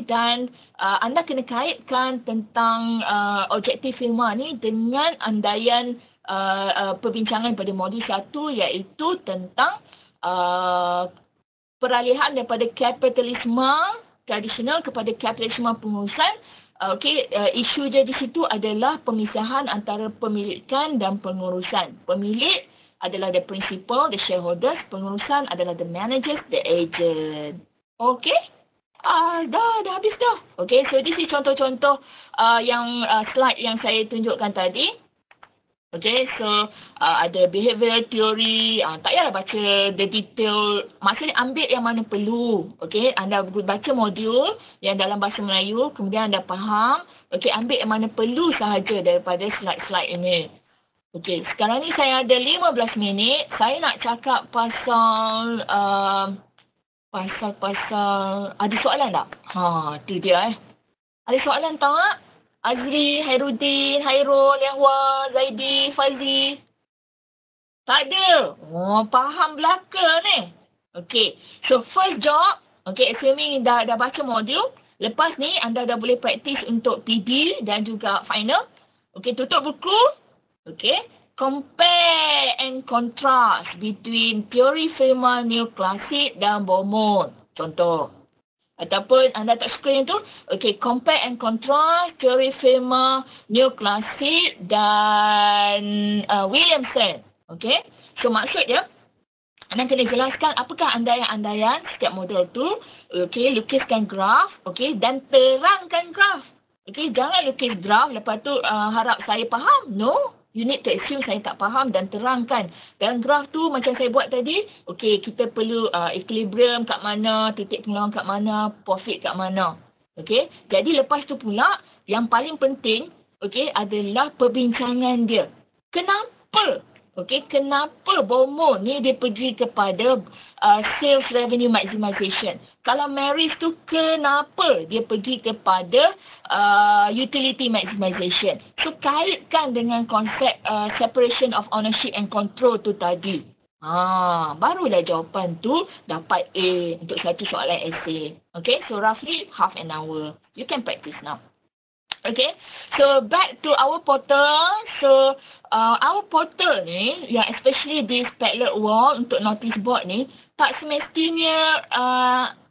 Dan anda kena kaitkan tentang objektif firma ni dengan andaian perbincangan pada modul 1 iaitu tentang peralihan daripada kapitalisme tradisional kepada kapitalisme pengurusan isu dia di situ adalah pemisahan antara pemilikan dan pengurusan. Pemilik adalah the principal, the shareholders. Pengurusan adalah the managers, the agent. Okay? Dah habis dah. Okay, so this is contoh-contoh yang slide yang saya tunjukkan tadi. Okay, so ada behavioral theory. Tak payahlah baca the detail. Maksudnya ambil yang mana perlu. Okay, anda baca modul yang dalam bahasa Melayu. Kemudian anda faham. Okay, ambil yang mana perlu sahaja daripada slide-slide ini. Okay, sekarang ni saya ada 15 minit. Saya nak cakap pasal... Pasal ada soalan tak? Tu dia Ada soalan tak? Azri, Hairudin, Hairul, Yahwa, Zaidi, Fazi. Tak ada. Faham belaka ni. Okay. So first job, okay, assuming dah baca modul, lepas ni anda dah boleh praktis untuk PB dan juga final. Okay, tutup buku. Okay. Compare and contrast between Theory Firma Neoclassic dan Beaumont. Contoh. Ataupun anda tak suka yang tu, okay, compare and contrast Theory Firma Neoclassic dan Williamson. Okay. So maksud dia, anda kena jelaskan apakah andaian-andaian setiap modul tu. Okay, lukiskan graf. Okay, dan terangkan graf. Okay, jangan lukis graf lepas tu harap saya faham. No. You need to assume saya tak faham dan terangkan. Dalam graf tu macam saya buat tadi, okay, kita perlu equilibrium kat mana, titik tengah kat mana, profit kat mana. Okay, jadi lepas tu pula, yang paling penting, okay, adalah perbincangan dia. Kenapa? Okay, kenapa Beaumont ni dia pergi kepada sales revenue maximization? Kalau Maris tu kenapa dia pergi kepada utility maximization? So, kaitkan dengan konsep separation of ownership and control tu tadi. Barulah jawapan tu dapat A untuk satu soalan essay. Okay, so roughly half an hour. You can practice now. Okay, so back to our portal. So, our portal ni, yang especially this Padlet wall untuk notice board ni, tak semestinya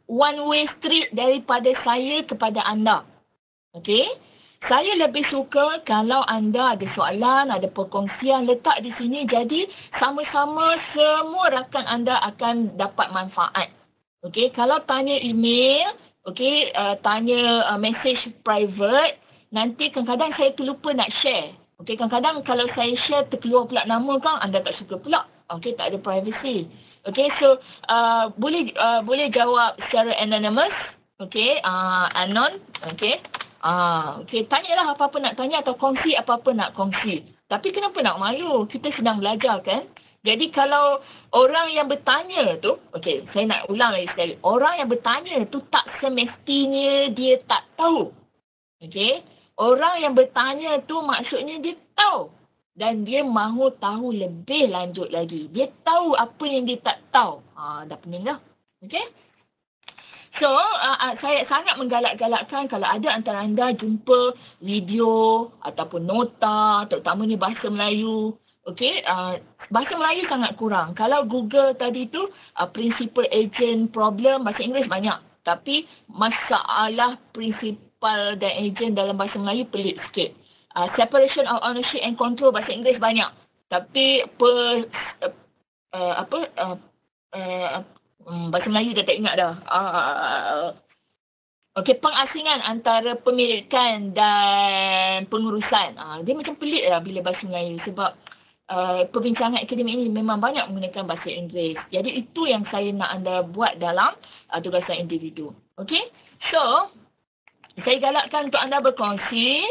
one way street daripada saya kepada anda. Okay, saya lebih suka kalau anda ada soalan, ada perkongsian, letak di sini. Jadi, sama-sama semua rakan anda akan dapat manfaat. Okay, kalau tanya email, okay, tanya message private, nanti kadang-kadang saya terlupa nak share. Okay, kadang-kadang kalau saya share terkeluar pula nama kan, anda tak suka pula. Okay, tak ada privacy. Okay, so boleh jawab secara anonymous. Okay, anon. Okay. Okay, tanyalah apa-apa nak tanya atau kongsi apa-apa nak kongsi. Tapi kenapa nak malu? Kita sedang belajar kan? Jadi kalau orang yang bertanya tu, okay, saya nak ulang lagi sekali. Orang yang bertanya tu tak semestinya dia tak tahu. Okay. Orang yang bertanya tu maksudnya dia tahu. Dan dia mahu tahu lebih lanjut lagi. Dia tahu apa yang dia tak tahu. Dah pening dah. Okay. So, saya sangat menggalak-galakkan kalau ada antara anda jumpa video ataupun nota, terutamanya bahasa Melayu. Okay, bahasa Melayu sangat kurang. Kalau Google tadi tu, principal agent problem, bahasa Inggeris banyak. Tapi masalah principal dan agent dalam bahasa Melayu pelik sikit. Separation of ownership and control bahasa Inggeris banyak. Tapi bahasa Melayu dah tak ingat dah. Okey, pengasingan antara pemilikan dan pengurusan. Dia macam pelik lah bila bahasa Melayu sebab perbincangan akademik ini memang banyak menggunakan bahasa Inggeris. Jadi itu yang saya nak anda buat dalam tugasan individu. Okey, so saya galakkan untuk anda berkongsi.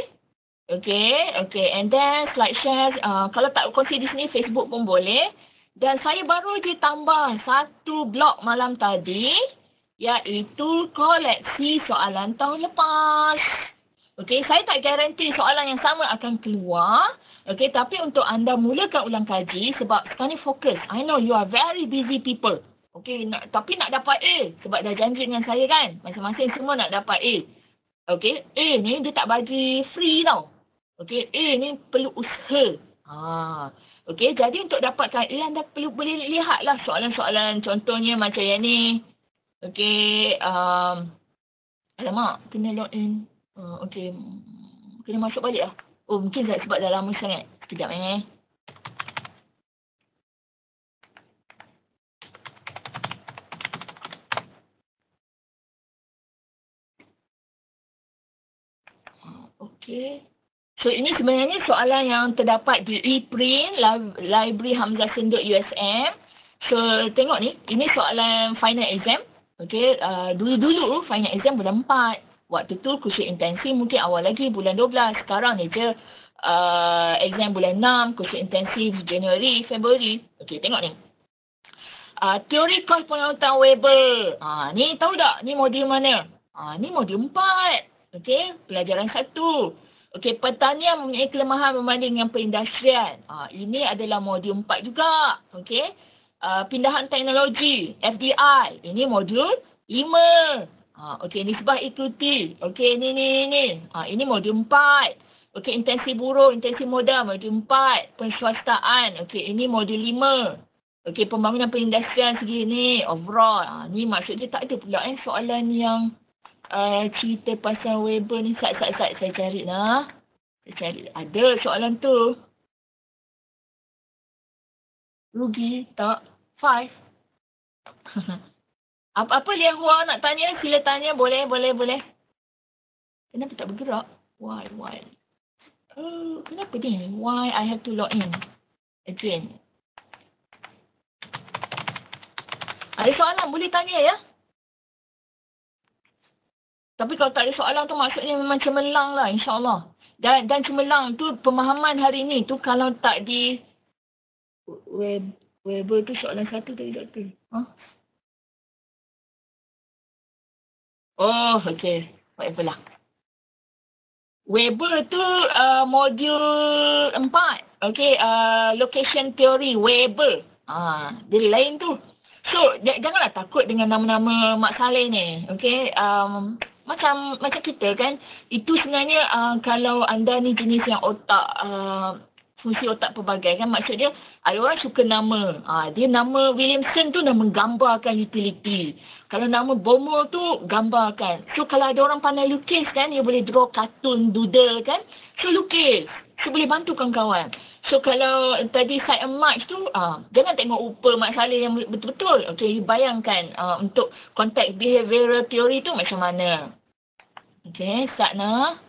Okay, and then slide share. Kalau tak kongsi di sini, Facebook pun boleh. Dan saya baru je tambah satu blog malam tadi, iaitu koleksi soalan tahun lepas. Okay, saya tak garanti soalan yang sama akan keluar. Okay, tapi untuk anda mulakan ulang kaji, sebab sekarang ni fokus. I know you are very busy people. Okay, tapi nak dapat A. Sebab dah janji dengan saya kan, masing-masing semua nak dapat A. Okay, A ni dia tak bagi free tau. Okay, A ni perlu usaha. Okay, jadi untuk dapatkan A, anda boleh lihatlah soalan-soalan. Contohnya macam yang ni. Okay, alamak, kena log in. Okey. Kena masuk balik lah. Oh, mungkin sebab dah lama sangat. Sekejap Okey. So, ini sebenarnya soalan yang terdapat di ePrint, Library Hamzah Senduk USM. So, tengok ni. Ini soalan final exam. Okey. Dulu-dulu final exam bulan 4. Waktu tu kursus intensi mungkin awal lagi bulan 12. Sekarang ni je exam bulan 6. Kursus intensif Januari, Februari. Okey, tengok ni. Teori kos pengangkutan Weber. Ni tahu tak? Ni modul mana? Ni modul 4. Okey, pelajaran 1. Okey, pertanian mempunyai kelemahan berbanding dengan perindustrian. Ini adalah modul 4 juga. Okey. Pindahan teknologi, FDI. Ini modul 5. Okey, nisbah ikuti. Okey, ni. Ini modul 4. Okey, intensi buruh, intensi modal, modul 4. Penswastaan. Okey, ini modul 5. Okey, pembangunan perindustrian segini, overall. Ni maksudnya tak ada pula soalan yang cerita pasal Weber ni. Saya cari lah. Saya cari. Ada soalan tu. Rugi tak? 5. Apa Lian Hua nak tanya? Sila tanya. Boleh. Kenapa tak bergerak? Why? Kenapa ni? Why I have to log in again? Ada soalan? Boleh tanya ya? Tapi kalau tak ada soalan tu maksudnya memang cemerlang lah, insyaAllah. Dan cemerlang tu pemahaman hari ni tu kalau tak di Weber tu soalan 1 tadi doktor. Oh, okey. Whatever lah. Weber tu modul 4. Okey, location theory Weber. Dia lain tu. So, janganlah takut dengan nama-nama Mak Saleh ni. Okey, macam kita kan, itu sebenarnya kalau anda ni jenis yang otak, fungsi otak pelbagai kan, maksudnya ada orang suka nama. Dia nama Williamson tu dah menggambarkan utility. Kalau nama Bomo tu gambarkan. So kalau ada orang pandai lukis kan, dia boleh draw kartun, doodle kan. So lukis. So boleh bantu kawan-kawan. So kalau tadi side and march tu, jangan tengok rupa Mak Saleh yang betul-betul. Okay, bayangkan untuk context behavioral theory tu macam mana. Okay, start nah.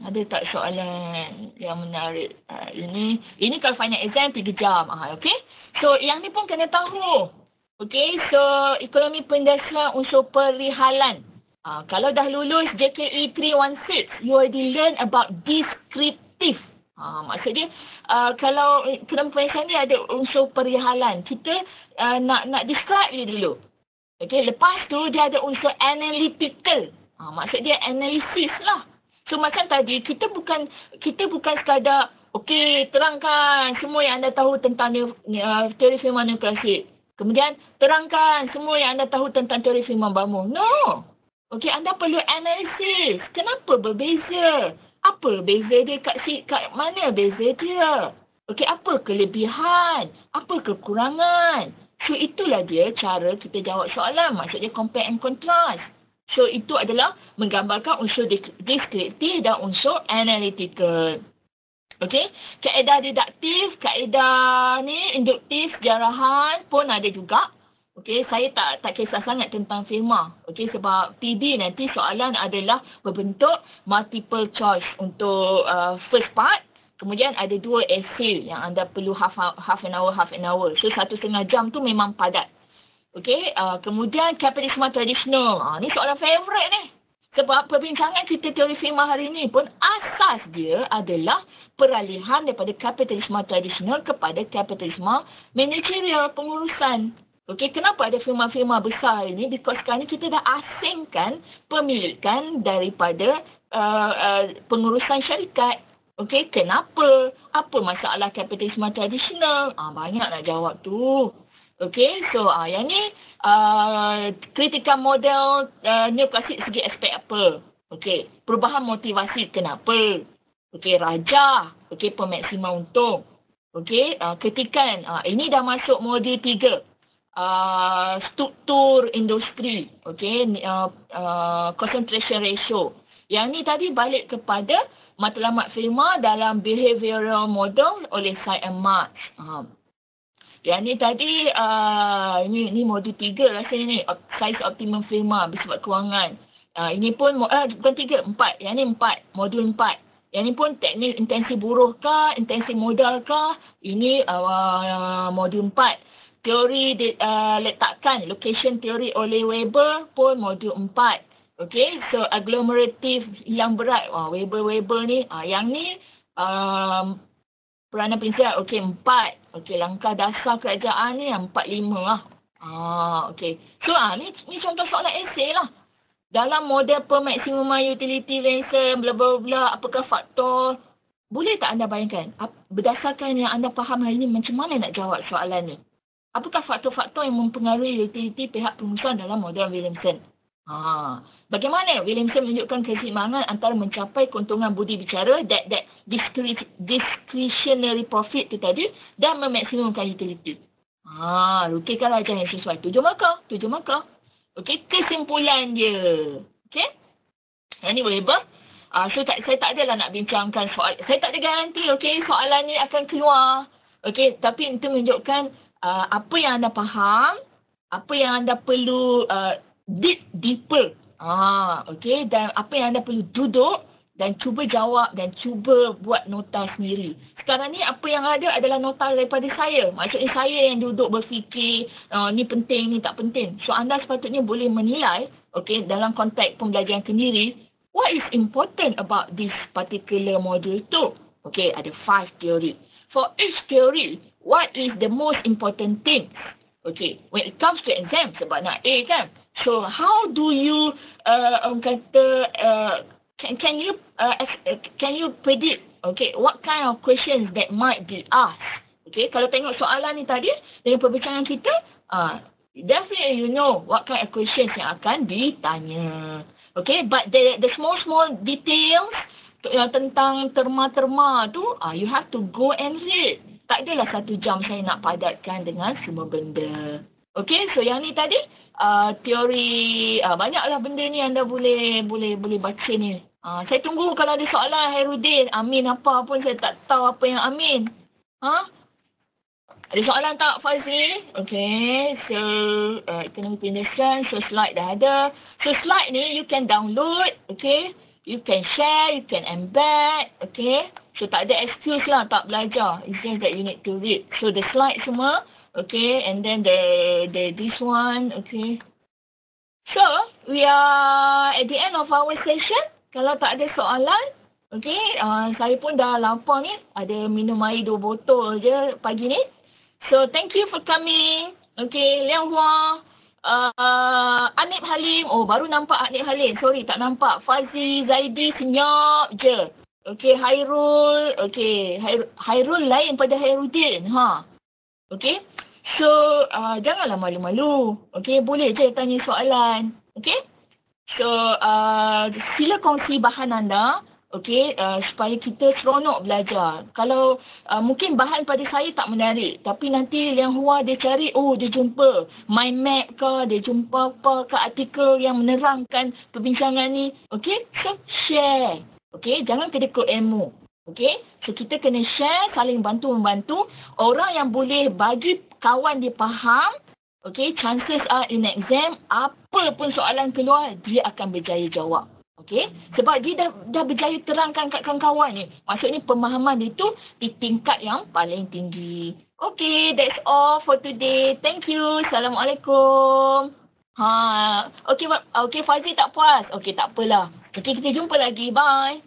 Ada tak soalan yang menarik? Ini kalau final exam 3 jam. Okay. So yang ni pun kena tahu. Okay, so ekonomi perindustrian unsur perihalan. Kalau dah lulus JKE 316, you already learn about descriptive. Maksudnya, kalau ekonomi perindustrian ni ada unsur perihalan, kita nak describe dia dulu. Okay, lepas tu dia ada unsur analytical. Maksud dia analisis lah. So macam tadi, kita bukan sekadar, okay, terangkan semua yang anda tahu tentang teori firman neoklasik. Kemudian, terangkan semua yang anda tahu tentang teori firman Bamu. No. Okey, anda perlu analisis. Kenapa berbeza? Apa beza dia kat mana beza dia? Okey, apa kelebihan? Apa kekurangan? So, itulah dia cara kita jawab soalan. Maksudnya compare and contrast. So, itu adalah menggambarkan unsur deskriptif dan unsur analytical. Okey, kaedah didaktif, kaedah ni induktif, sejarahan pun ada juga. Okey, saya tak kisah sangat tentang firma. Okey, sebab TD nanti soalan adalah berbentuk multiple choice untuk first part. Kemudian ada 2 essay yang anda perlu half an hour. So 1.5 jam tu memang padat. Okey, kemudian kapitalisme tradisional. Ni soalan favorite ni. Sebab perbincangan kita teori firma hari ni pun asas dia adalah peralihan daripada kapitalisme tradisional kepada kapitalisme manajerial, pengurusan. Okey, kenapa ada firma-firma besar ini? Because sekarang ni kita dah asingkan pemilikan daripada pengurusan syarikat. Okey, kenapa? Apa masalah kapitalisme tradisional? Banyak nak jawab tu. Okey, so yang ni kritikan model neoklasik segi aspek apa? Okey, perubahan motivasi kenapa? Okey, raja. Okey, pemaksimum untung. Okey, ketikan. Ini dah masuk modul 3. struktur industri, concentration ratio. Yang ni tadi balik kepada matlamat firma dalam behavioral model oleh Sy and March. Yang ni tadi, ini modul 3 rasanya ni, size optimum firma bersifat kewangan. Ini pun, bukan 3, 4. Yang ni 4, modul 4. Yang ni pun teknik intensi buruh kah, intensi modal kah, ini modul 4. Teori letakkan, location theory oleh Weber pun modul 4. Okay, so agglomerative hilang berat, Weber ni, yang ni peranan prinsip, 4. Langkah dasar kerajaan ni 4, 5 lah. So ni contoh soalan esei lah. Dalam model per maximum utility ransom, bla bla bla, apakah faktor? Boleh tak anda bayangkan? Berdasarkan yang anda faham hari ini, macam mana nak jawab soalan ni? Apakah faktor-faktor yang mempengaruhi utility pihak pengusaha dalam model Williamson? Bagaimana Williamson menunjukkan keseimbangan antara mencapai keuntungan budi bicara, that discretionary profit tu tadi, dan memaksimumkan utility. Rukirkanlah ajaran yang sesuai. 7 markah. Kesimpulan dia. Yang ni Weber. So saya tak adalah nak bincangkan soal. Saya tak ada garanti, soalan ni akan keluar. Tapi itu menunjukkan apa yang anda faham, apa yang anda perlu dig deeper. Dan apa yang anda perlu duduk dan cuba jawab dan cuba buat nota sendiri. Sekarang ni apa yang ada adalah nota daripada saya. Maksudnya saya yang duduk berfikir, ni penting, ni tak penting. So anda sepatutnya boleh menilai, dalam konteks pembelajaran sendiri, what is important about this particular module tu. Ada 5 theory. For each theory, what is the most important thing? When it comes to exam, sebab nak A kan. So how do you can you predict what kind of questions that might be asked? Kalau tengok soalan ni tadi dengan perbincangan kita, definitely you know what kind of questions yang akan ditanya. But the small details tentang terma-terma tu, you have to go and read. Tak adalah 1 jam saya nak padatkan dengan semua benda. So yang ni tadi teori, banyaklah benda ni anda boleh baca ni. Saya tunggu kalau ada soalan Hairudin, Amin apa pun saya tak tahu apa yang Amin. Ada soalan tak Fazli? So economic industry, so slide dah ada. So slide ni you can download, you can share, you can embed, so tak ada excuse lah tak belajar. It's just that you need to read. So the slide semua, and then this one, So we are at the end of our session. Kalau tak ada soalan, saya pun dah lapar ni. Ada minum air 2 botol je pagi ni. So thank you for coming. Liang Hua, Anip Halim. Baru nampak Anip Halim. Sorry, tak nampak. Fazi, Zaidi, senyap je. Hairul. Hairul lain pada Hairudin. So, janganlah malu-malu. Boleh je tanya soalan. So, sila kongsi bahan anda. Supaya kita seronok belajar. Kalau mungkin bahan pada saya tak menarik. Tapi nanti Liang Hua dia cari, dia jumpa mind map ke, dia jumpa apa ke artikel yang menerangkan perbincangan ni. So share. Jangan kedekut ilmu. So kita kena share, saling bantu-membantu. Orang yang boleh bagi kawan dia faham, chances are in exam, apa pun soalan keluar, dia akan berjaya jawab. Sebab dia dah berjaya terangkan kat kawan-kawan ni. Maksudnya pemahaman dia tu di tingkat yang paling tinggi. That's all for today. Thank you. Assalamualaikum. Fazli tak puas? Tak apalah. Kita jumpa lagi. Bye.